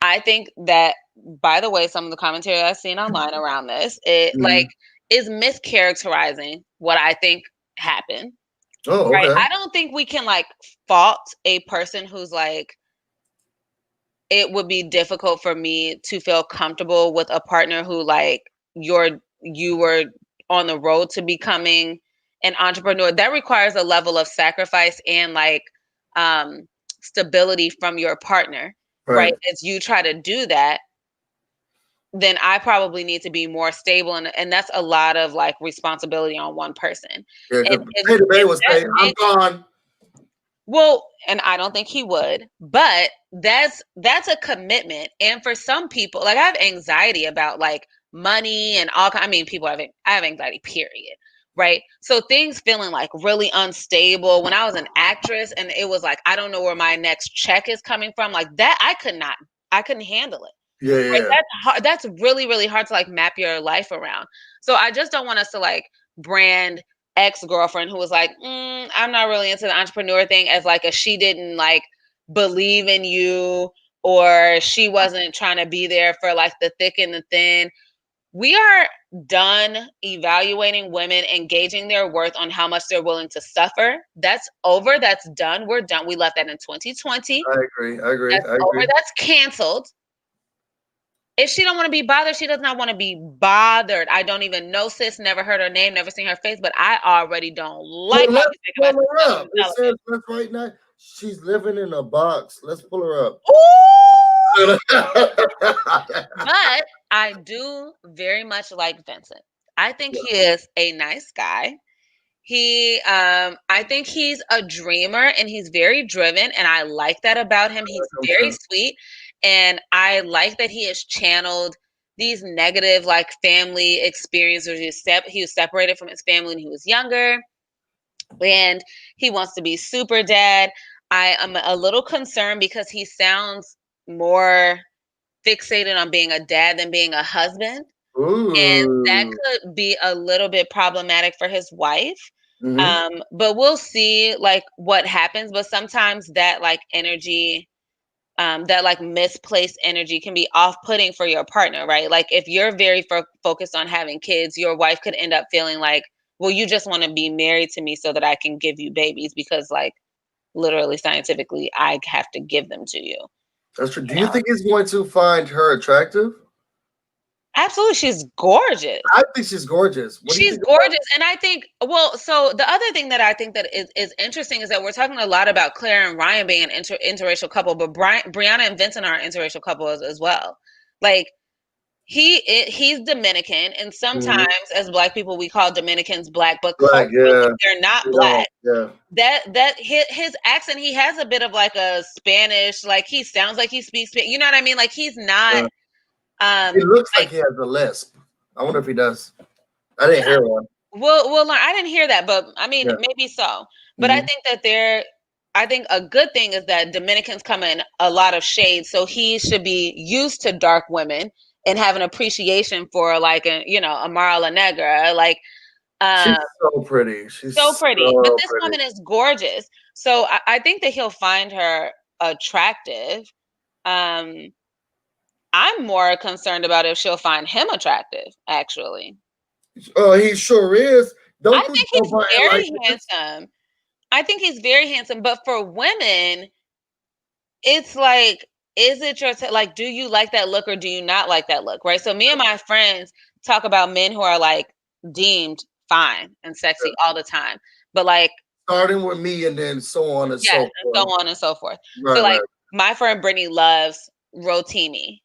I think that, by the way, some of the commentary I've seen online around this, is mischaracterizing what I think happened. Oh, okay. Right? I don't think we can fault a person who's like, it would be difficult for me to feel comfortable with a partner who you were on the road to becoming an entrepreneur. That requires a level of sacrifice and stability from your partner, right? As you try to do that, then I probably need to be more stable, and that's a lot of responsibility on one person. Yeah, Taylor Bay was saying, "I'm gone." Well, and I don't think he would, but that's a commitment. And for some people, I have anxiety about money and all. I mean, I have anxiety, period. Right. So things feeling like really unstable. When I was an actress and it was like, I don't know where my next check is coming from, like that, I couldn't handle it. Yeah, yeah. Like, that's hard. That's really, really hard to like map your life around. So I just don't want us to like brand ex-girlfriend who was like, I'm not really into the entrepreneur thing as like she didn't like believe in you, or she wasn't trying to be there for like the thick and the thin. We are done evaluating women, engaging their worth on how much they're willing to suffer. That's over. That's done. We're done. We left that in 2020. I agree. That's over. That's canceled. If she don't want to be bothered, she does not want to be bothered. I don't even know sis, never heard her name, never seen her face, but I already don't like how you think about her. It says right now, she's living in a box. Let's pull her up. But I do very much like Vincent. I think he is a nice guy. I think he's a dreamer and he's very driven, and I like that about him. He's very sweet, and I like that he has channeled these negative like family experiences. He was separated from his family when he was younger, and he wants to be super dad. I am a little concerned because he sounds more fixated on being a dad than being a husband. Ooh. And that could be a little bit problematic for his wife. But we'll see like what happens. But sometimes that like energy, that like misplaced energy can be off-putting for your partner, right? Like if you're very focused on having kids, your wife could end up feeling like, well, you just want to be married to me so that I can give you babies, because like literally scientifically, I have to give them to you. That's true. Do you think he's going to find her attractive? Absolutely. She's gorgeous. I think she's gorgeous. She's gorgeous. And I think, well, so the other thing that I think that is interesting is that we're talking a lot about Claire and Ryan being an interracial couple, but Brianna and Vincent are an interracial couple as well. Like he's Dominican, and sometimes as Black people we call Dominicans Black, but culturally they're not Black. That his accent, he has a bit of like a Spanish, like he sounds like he speaks Spanish. You know what I mean? Like he's not. He looks like he has a lisp. I wonder if he does. I didn't hear one. Well, I didn't hear that, but I mean, maybe so. But I think that I think a good thing is that Dominicans come in a lot of shades, so he should be used to dark women and have an appreciation for like Amara La Negra. Like she's so pretty. She's so pretty. But this woman is gorgeous. So I think that he'll find her attractive. I'm more concerned about if she'll find him attractive, actually. He sure is. I think he's very handsome. I think he's very handsome. But for women, it's like, is it your like, do you like that look or do you not like that look? Right. So me and my friends talk about men who are like deemed fine and sexy all the time. But like starting with me and then so on and so forth. So on and so forth. Right, so like my friend Brittany loves Rotimi.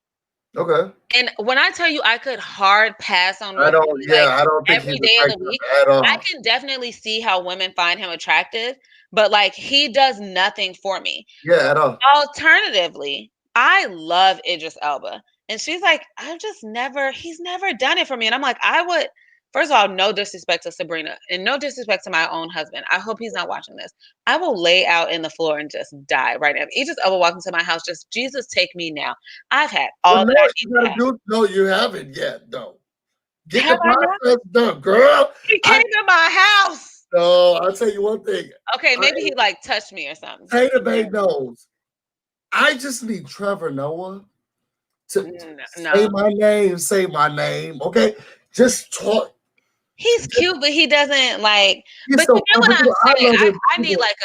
Okay. And when I tell you I could hard pass on I don't think every day of the week, I can definitely see how women find him attractive, but like he does nothing for me. Yeah, at all. Alternatively, I love Idris Elba. And she's like, he's never done it for me. And I'm like, first of all, no disrespect to Sabrina and no disrespect to my own husband. I hope he's not watching this. I will lay out in the floor and just die right now. Idris Elba walked into my house, just Jesus, take me now. I've had all that. No, you haven't yet, though. Get the process done, girl. He came to my house. No, I'll tell you one thing. Okay, maybe he like touched me or something. Tater Bay knows. I just need Trevor Noah to say my name. Okay, just talk. He's cute, but he doesn't like. But so, you know what I'm saying? I need like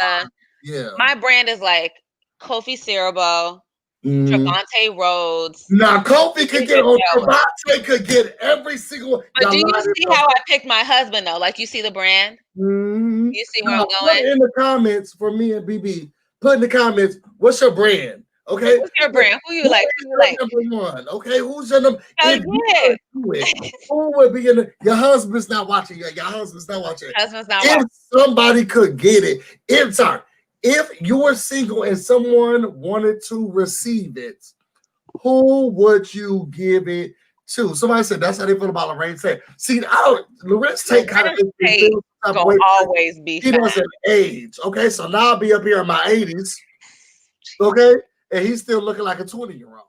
my brand is like Kofi Cerebro, Trevante Rhodes. Now Kofi could get on. Trevante could get every single one. But do you see how I picked my husband though? Like you see the brand? You see where I'm going? Put in the comments for me and BB. Put in the comments. What's your brand? Okay. What's your brand? Who you like? Who you like? Number one. Okay. Who's your number? Who would be in your husband's not watching. Your husband's not watching. If somebody could get it, if you were single and someone wanted to receive it, who would you give it Shoot, somebody said that's how they feel about Lorraine Tate. See, Lorenz Tate kind of makes me feel some type of way. Always be he doesn't age. Okay, so now I'll be up here in my 80s. Okay, and he's still looking like a 20-year-old.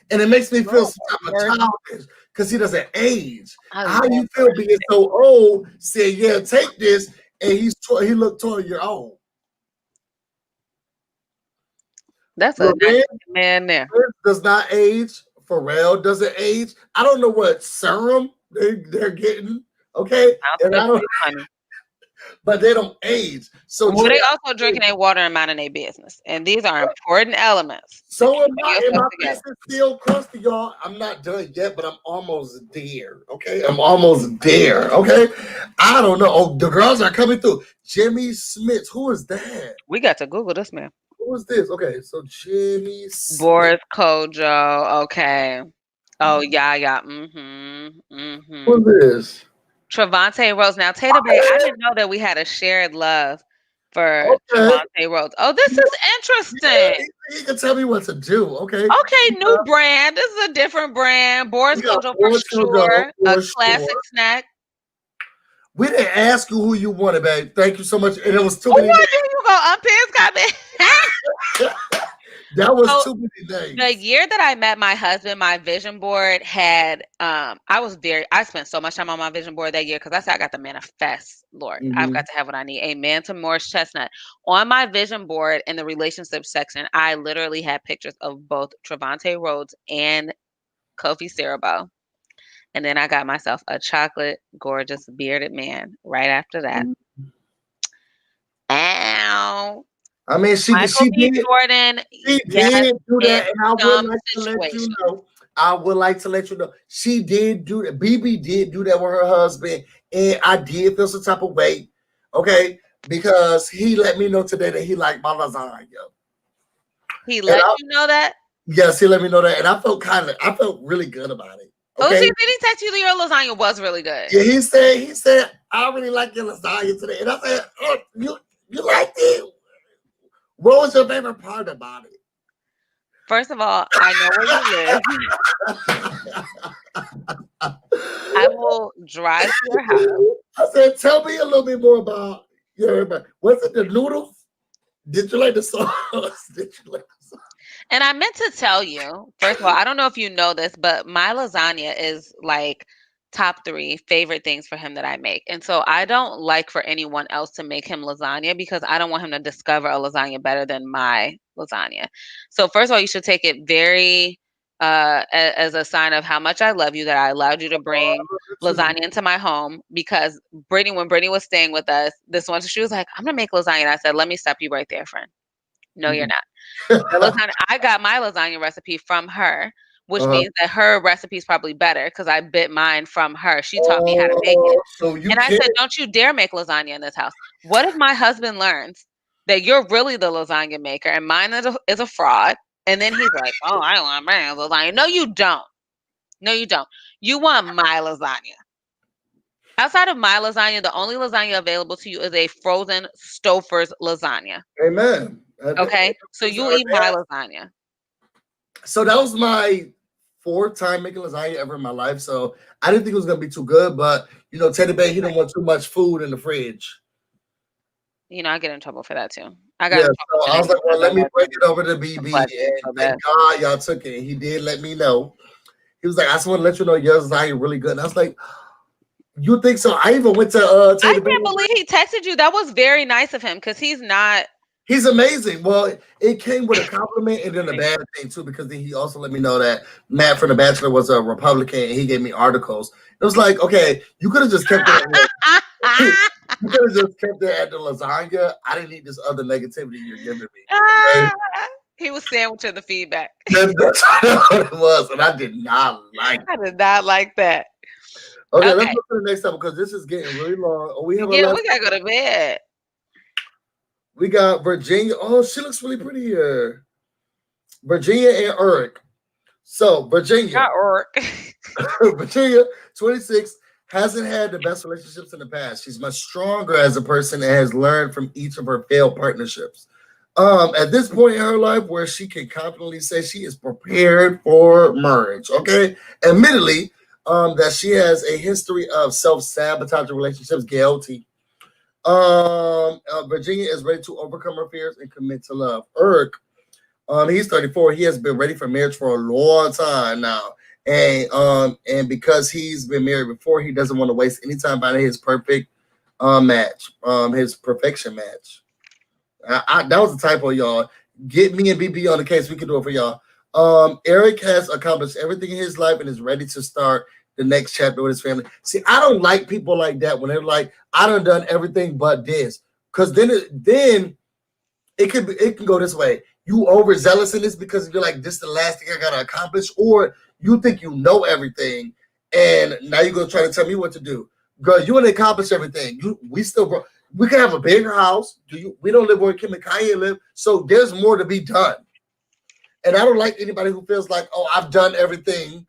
And it makes me feel some type of childish because he doesn't age. How do you feel being so old? Saying, yeah, take this, and he looked 12-year-old. That's a man there. Does not age. Pharrell doesn't age. I don't know what serum they're getting. Okay, and I don't. But they don't age. So they also drinking their water and minding their business, and these are important elements. So my business still crusty, y'all. I'm not done yet, but I'm almost there. Okay, I'm almost there. Okay, I don't know. Oh, the girls are coming through. Jimmy Smith. Who is that? We got to Google this man. Who is this? Okay, so Jimmy Smith. Boris Kojo. Okay. Oh yeah. Who is this? Trevante Rhodes. Now, Tater Bay, I didn't know that we had a shared love for Trevante Rhodes. Oh, this is interesting. You can tell me what to do, okay? Okay, new brand. This is a different brand. Boris Kojo for sure. A classic snack. We didn't ask you who you wanted, babe. Thank you so much. And it was too many. You go Unpins comment. That was too many days. The year that I met my husband, my vision board had I spent so much time on my vision board that year because I said I got to manifest, Lord. I've got to have what I need. Amen to Morris Chestnut. On my vision board in the relationship section, I literally had pictures of both Trevante Rhodes and Kofi Siriboe. And then I got myself a chocolate, gorgeous, bearded man right after that. Ow. I mean, she did do that, and I would like to let you know. She did do that. BB did do that with her husband, and I did feel some type of way, okay, because he let me know today that he liked my lasagna. He let you know that? Yes, he let me know that, and I felt really good about it. Okay? Oh, did he text you that your lasagna was really good? Yeah, he said, I really like your lasagna today, and I said, oh, you liked it? What was your favorite part about it? First of all, I know where you live. I will drive to your house. I said, tell me a little bit more about your. Was it the noodles? Did you like the sauce? And I meant to tell you, first of all, I don't know if you know this, but my lasagna is like top 3 favorite things for him that I make. And so I don't like for anyone else to make him lasagna because I don't want him to discover a lasagna better than my lasagna. So first of all, you should take it very as a sign of how much I love you that I allowed you to bring lasagna into my home because when Brittany was staying with us, this one, she was like, I'm going to make lasagna. And I said, let me stop you right there, friend. No, you're not. I got my lasagna recipe from her, which means that her recipe is probably better because I bit mine from her. She taught me how to make it. I said, don't you dare make lasagna in this house. What if my husband learns that you're really the lasagna maker and mine is a fraud? And then he's like, oh, I don't want my lasagna. No, you don't. No, you don't. You want my lasagna. Outside of my lasagna, the only lasagna available to you is a frozen Stouffer's lasagna. Amen. Okay, so you eat my lasagna. So that was my 4th time making lasagna ever in my life. So I didn't think it was gonna be too good, but Teddy Bear, he didn't want too much food in the fridge. I get in trouble for that too. I was like, well, let me bring it over to BB. And thank God y'all took it. And he did let me know. He was like, I just want to let you know your lasagna really good. And I was like, you think so? I even went to I can't believe he texted you. That was very nice of him because he's amazing. Well, it came with a compliment and then a bad thing too, because then he also let me know that Matt from The Bachelor was a Republican and he gave me articles. It was like, okay, you could have just kept it. You could have just kept it at the lasagna. I didn't need this other negativity you're giving me. Okay? He was sandwiching the feedback. That's what it was, and I did not like it. I did not like that. Okay, let's go to the next time because this is getting really long. Oh, we gotta go to bed. We got Virginia. Oh, she looks really pretty here. Virginia and Eric. So Virginia. Not Eric. Virginia, 26, hasn't had the best relationships in the past. She's much stronger as a person and has learned from each of her failed partnerships. At this point in her life where she can confidently say she is prepared for marriage. Okay. Admittedly, that she has a history of self-sabotaging relationships, guilty. Virginia is ready to overcome her fears and commit to love. Eric, he's 34. He has been ready for marriage for a long time now. And because he's been married before, he doesn't want to waste any time finding his perfect match, his perfection match. That was a typo, y'all. Get me and BB on the case. We can do it for y'all. Eric has accomplished everything in his life and is ready to start the next chapter with his family. See, I don't like people like that when they're like, I done everything but this. Because then it can go this way. You overzealous in this because you're like, this is the last thing I gotta accomplish, or you think you know everything, and now you're gonna try to tell me what to do. Girl, you ain't accomplished everything. We can have a bigger house. We don't live where Kim and Kanye live, so there's more to be done. And I don't like anybody who feels like, oh, I've done everything,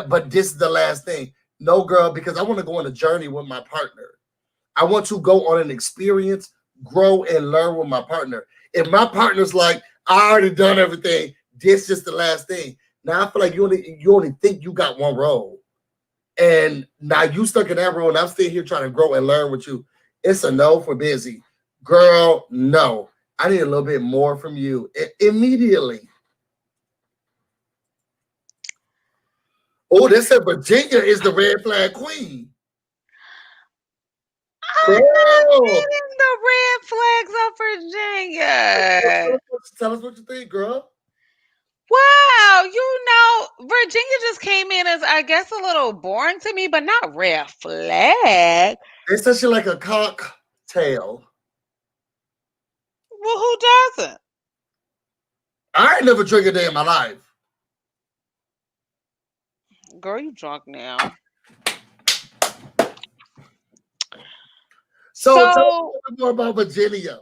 but this is the last thing. No, girl, because I want to go on a journey with my partner. I want to go on an experience, grow, and learn with my partner. If my partner's like, I already done everything, this is the last thing. Now I feel like you only think you got one role. And now you stuck in that role, and I'm still here trying to grow and learn with you. It's a no for Busy. Girl, no. I need a little bit more from you immediately. Oh, they said Virginia is the red flag queen. I'm not getting the red flags of Virginia. Tell us what you think, girl. Wow, Virginia just came in as, I guess, a little boring to me, but not red flag. They said she like a cocktail. Well, who doesn't? I ain't never drank a day in my life. Girl, you drunk now. So tell me more about Virginia.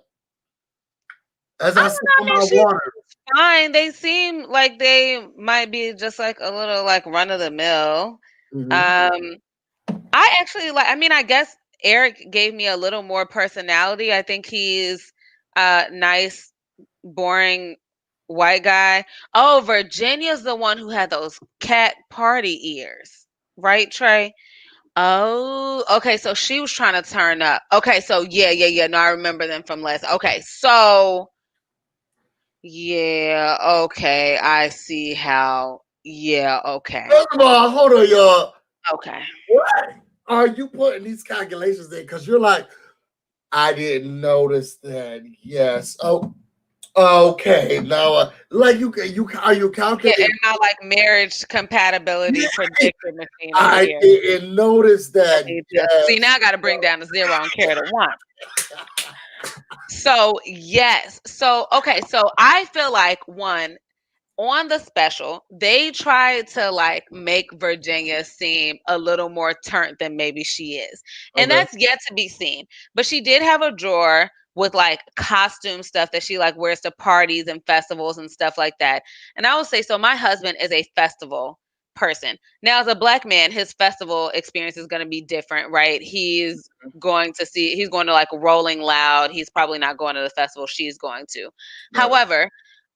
As I sip on my water. Fine. They seem like they might be just like a little like run of the mill. I actually I guess Eric gave me a little more personality. I think he's nice, boring white guy. Oh, Virginia's the one who had those cat party ears, right, Trey? Oh, okay. So she was trying to turn up. Okay, so yeah. No, I remember them from last. Okay, so yeah, okay. I see how. Yeah, okay. First of all, hold on, y'all. Okay. What are you putting these calculations in? Because you're like, I didn't notice that. Yes. Oh, okay. Now, like are you calculating? Yeah, and my like marriage compatibility predictor machine. I didn't notice that. Yes. See, now I got to bring down the 0 and carry the 1. So yes. So okay. So I feel like on the special, they tried to like make Virginia seem a little more turned than maybe she is. And that's yet to be seen. But she did have a drawer with like costume stuff that she like wears to parties and festivals and stuff like that. And I will say, so my husband is a festival person. Now, as a Black man, his festival experience is going to be different, right? He's going to like Rolling Loud. He's probably not going to the festival she's going to. Right. However,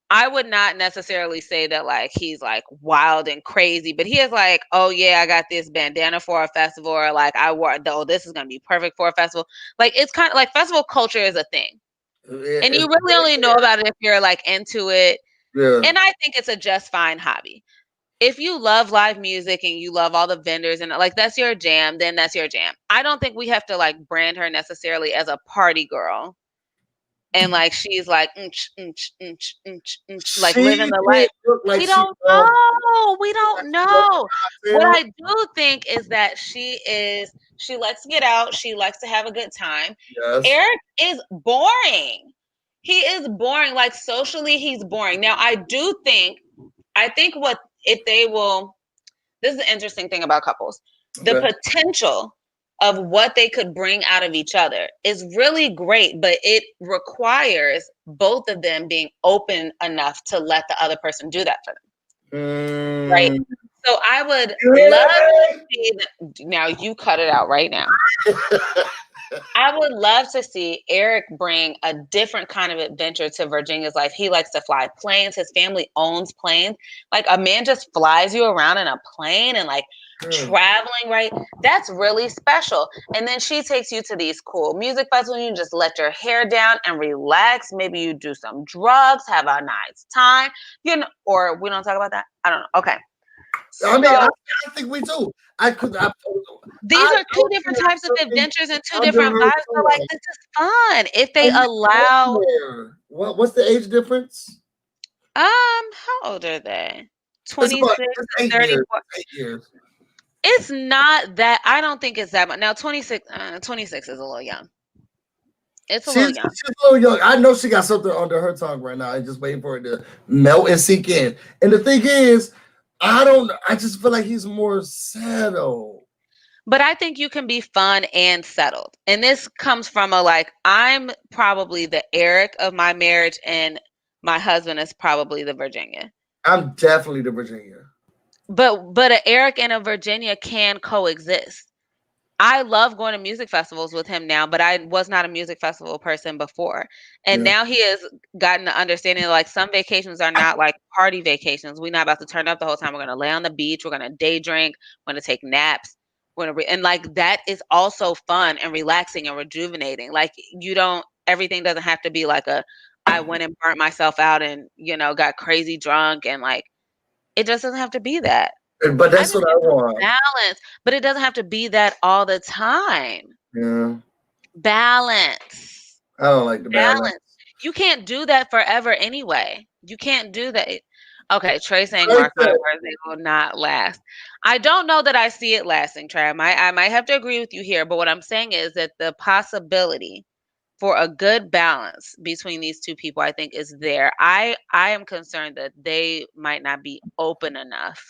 I would not necessarily say that like he's like wild and crazy, but he is like, oh yeah, I got this bandana for a festival, or like this is gonna be perfect for a festival. Like it's kind of like festival culture is a thing, and you really only know about it if you're like into it. Yeah. And I think it's a just fine hobby. If you love live music and you love all the vendors and like that's your jam, then that's your jam. I don't think we have to like brand her necessarily as a party girl. And like she's like like living the life. Like we don't know. We don't know. What I do think is that she likes to get out. She likes to have a good time. Yes. Eric is boring. He is boring. Like socially, he's boring. Now I think what if they will. This is the interesting thing about couples. The potential of what they could bring out of each other is really great, but it requires both of them being open enough to let the other person do that for them. Right? So I would love to see that. Now you cut it out right now. I would love to see Eric bring a different kind of adventure to Virginia's life. He likes to fly planes. His family owns planes. Like a man just flies you around in a plane and like traveling, right? That's really special. And then she takes you to these cool music festivals. You just let your hair down and relax. Maybe you do some drugs, have a nice time, or we don't talk about that. I don't know. Okay. I mean, I think we do. These are two different types of adventures and two different vibes. So like, this is fun if they allow. What's the age difference? How old are they? 26 and 34. 8 years. It's not that. I don't think it's that much. Now 26 is a little young. It's a little young. She's a little young. I know she got something under her tongue right now. I'm just waiting for it to melt and sink in. And the thing is, I just feel like he's more settled. But I think you can be fun and settled. And this comes from I'm probably the Eric of my marriage, and my husband is probably the Virginia. I'm definitely the Virginia. But an Eric and a Virginia can coexist. I love going to music festivals with him now, but I was not a music festival person before. And now he has gotten the understanding like some vacations are not like party vacations. We're not about to turn up the whole time. We're going to lay on the beach. We're going to day drink. We're going to take naps. And like that is also fun and relaxing and rejuvenating. Like everything doesn't have to be like I went and burnt myself out and, got crazy drunk and like, it just doesn't have to be that. But that's what I want. Balance, but it doesn't have to be that all the time. Yeah. Balance. I don't like the balance. You can't do that forever anyway. You can't do that. Okay, Trey saying Mark my words, they will not last. I don't know that I see it lasting, Trey. I might have to agree with you here, but what I'm saying is that the possibility for a good balance between these two people, I think, is there. I am concerned that they might not be open enough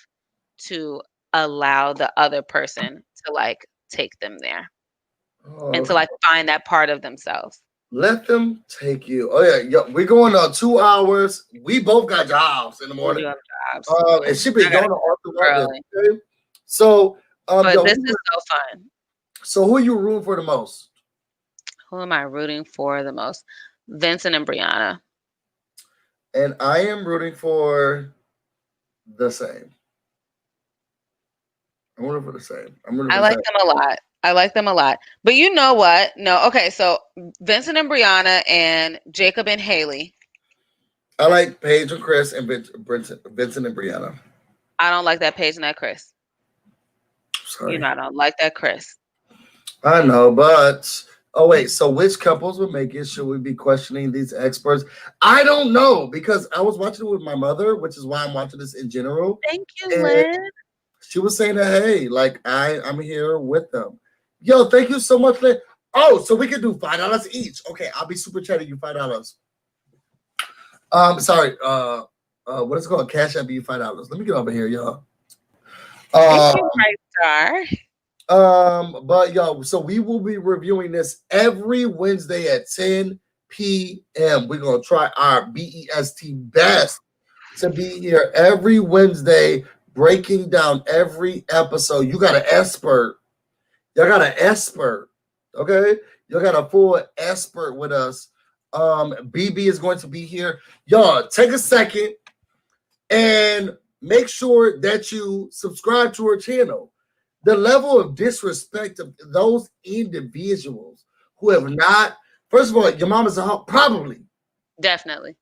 to allow the other person to like take them there and to like find that part of themselves. Let them take you. Oh yeah, we're going 2 hours. We both got jobs in the morning. And she been going to early. Okay? So but this is so fun. So who are you rooting for the most? Who am I rooting for the most? Vincent and Brianna. And I am rooting for the same. I'm rooting for the same. I like them a lot. I like them a lot. But you know what? No, okay, so Vincent and Brianna and Jacob and Haley. I like Paige and Chris and Vincent and Brianna. I don't like that Paige and that Chris. Sorry. I don't like that Chris. I know, but oh wait, so which couples would make it? Should we be questioning these experts? I don't know, because I was watching it with my mother, which is why I'm watching this in general. Thank you, Liz. She was saying that, hey, like I'm here with them. Yo, thank you so much, Liz. Oh, so we can do $5 each. Okay, I'll be super chatting you $5. Sorry, what is it called? Cash App you $5. Let me get over here, y'all. Thank you, my star. But yo, so we will be reviewing this every Wednesday at 10 p.m. We're gonna try our best to be here every Wednesday, breaking down every episode. You got an expert. Y'all got an expert. Okay, you got a full expert with us. BB is going to be here. Y'all take a second and make sure that you subscribe to our channel. The level of disrespect of those individuals who have not, first of all, your mama's a hoe, probably. Definitely.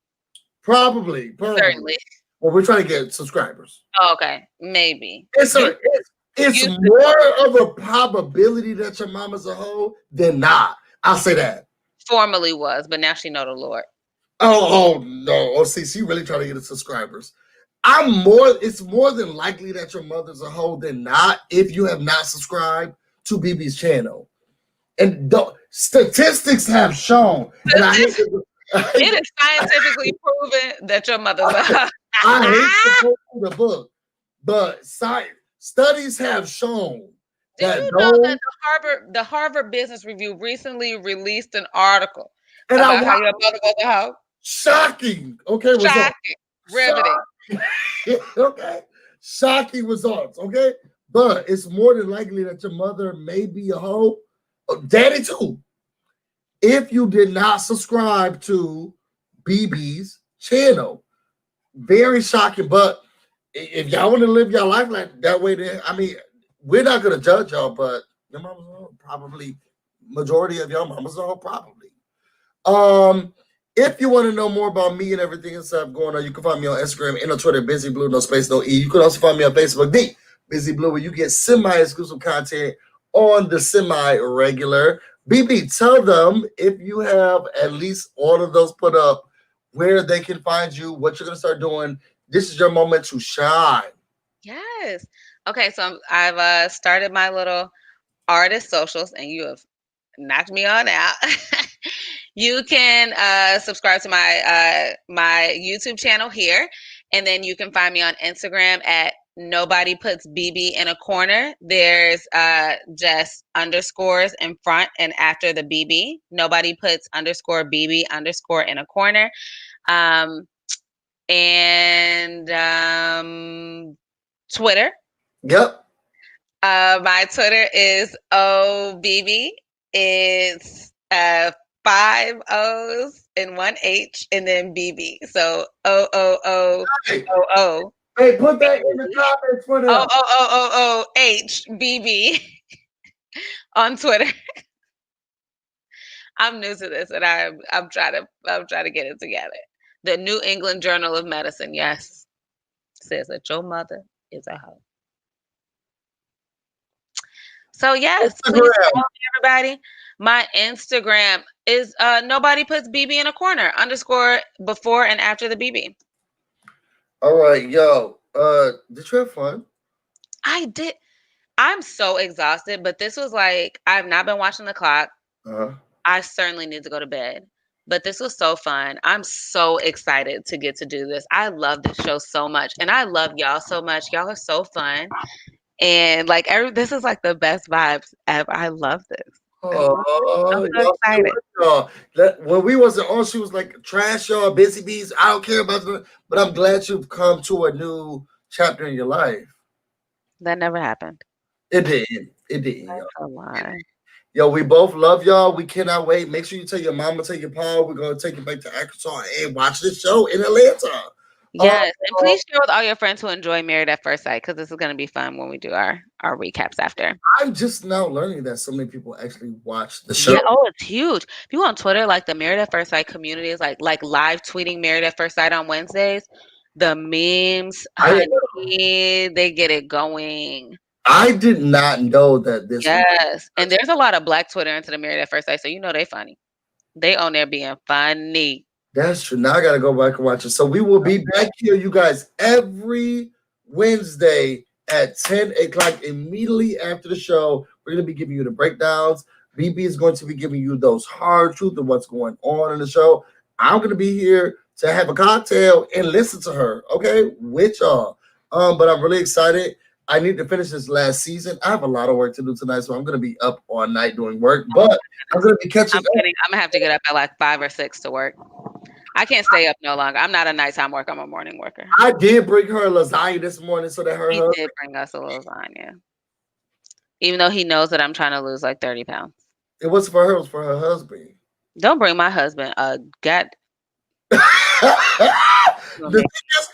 Probably. Certainly. Well, we're trying to get subscribers. Oh, okay. Maybe. It's more of a probability that your mama's a hoe than not. I'll say that. Formerly was, but now she know the Lord. Oh no. Oh, see, she really trying to get the subscribers. It's more than likely that your mother's a hoe than not if you have not subscribed to BB's channel. And statistics have shown, and I hate it is scientifically proven that your mother's a hoe. I hate to go the book, but studies have shown that. Did you know that the Harvard Business Review recently released an article about how your mother was a hoe? Shocking. Okay, shocking. Riveting. Okay, shocking results. Okay, but it's more than likely that your mother may be a hoe. Daddy too. if you did not subscribe to BB's channel. Very shocking, but if y'all want to live your life like that way, then I mean, we're not gonna judge y'all, but your mama's home, probably majority of your mama's home, probably. If you want to know more about me and everything and stuff going on, you can find me on Instagram and on Twitter, BusyBlu, no space, no E. You can also find me on Facebook, the BusyBlu, where you get semi-exclusive content on the semi-regular. BB, tell them if you have at least all of those put up, where they can find you, what you're gonna start doing. This is your moment to shine. Yes. Okay, so I've started my little artist socials, and you have knocked me on out. You can subscribe to my YouTube channel here, and then you can find me on Instagram at Nobody Puts BB in a Corner. There's just underscores in front and after the BB. Nobody puts underscore BB underscore in a corner. And Twitter. Yep. My Twitter is OBB. It's 5 O's and 1 H and then BB. So OOOOO. Hey, put that in the comments for them. OOOOOHBB on Twitter. I'm new to this, and I'm trying to get it together. The New England Journal of Medicine, yes, says that your mother is a hoe. So yes, please follow me, everybody. My Instagram is Nobody Puts BB in a Corner underscore before and after the BB. All right, yo. Did you have fun? I did. I'm so exhausted, but this was like, I've not been watching the clock. I certainly need to go to bed, but this was so fun. I'm so excited to get to do this. I love this show so much, and I love y'all so much. Y'all are so fun, and like this is like the best vibes ever. I love this. I'm so excited. When we wasn't on, she was like, trash y'all, busy bees. I don't care about them, but I'm glad you've come to a new chapter in your life. That never happened. It did. It did. That's a lie. Yo, we both love y'all. We cannot wait. Make sure you tell your mama, tell your pa. We're going to take you back to Arkansas and watch this show in Atlanta. Yes, and please share with all your friends who enjoy Married at First Sight, because this is going to be fun when we do our recaps after. I'm just now learning that so many people actually watch the show. Yeah, oh, it's huge. People on Twitter, like the Married at First Sight community is like live tweeting Married at First Sight on Wednesdays. The memes, honey, they get it going. I did not know that this. Yes, and there's a lot of Black Twitter into the Married at First Sight, so you know they funny. They on there being funny. That's true. Now I got to go back and watch it. So we will be back here, you guys, every Wednesday at 10 o'clock immediately after the show. We're going to be giving you the breakdowns. BB is going to be giving you those hard truth of what's going on in the show. I'm going to be here to have a cocktail and listen to her, okay, with y'all. But I'm really excited. I need to finish this last season. I have a lot of work to do tonight, so I'm going to be up all night doing work. But I'm going to be catching up. I'm going to have to get up at like 5 or 6 to work. I can't stay up no longer. I'm not a nighttime worker. I'm a morning worker. I did bring her a lasagna this morning so that he did bring us a lasagna. Even though he knows that I'm trying to lose like 30 pounds. It wasn't for her. It was for her husband. Don't bring my husband a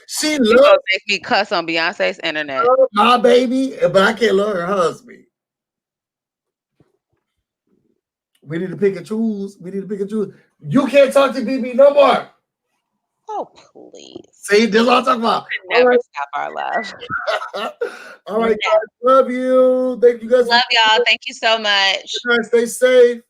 she loves make me cuss on Beyonce's internet. My baby, but I can't love her husband. We need to pick and choose. You can't talk to BB no more. Oh, please. See, this is what I'm talking about. Never stop our love. All right, guys. Love you. Thank you guys. Love y'all. Thank you so much. Stay safe.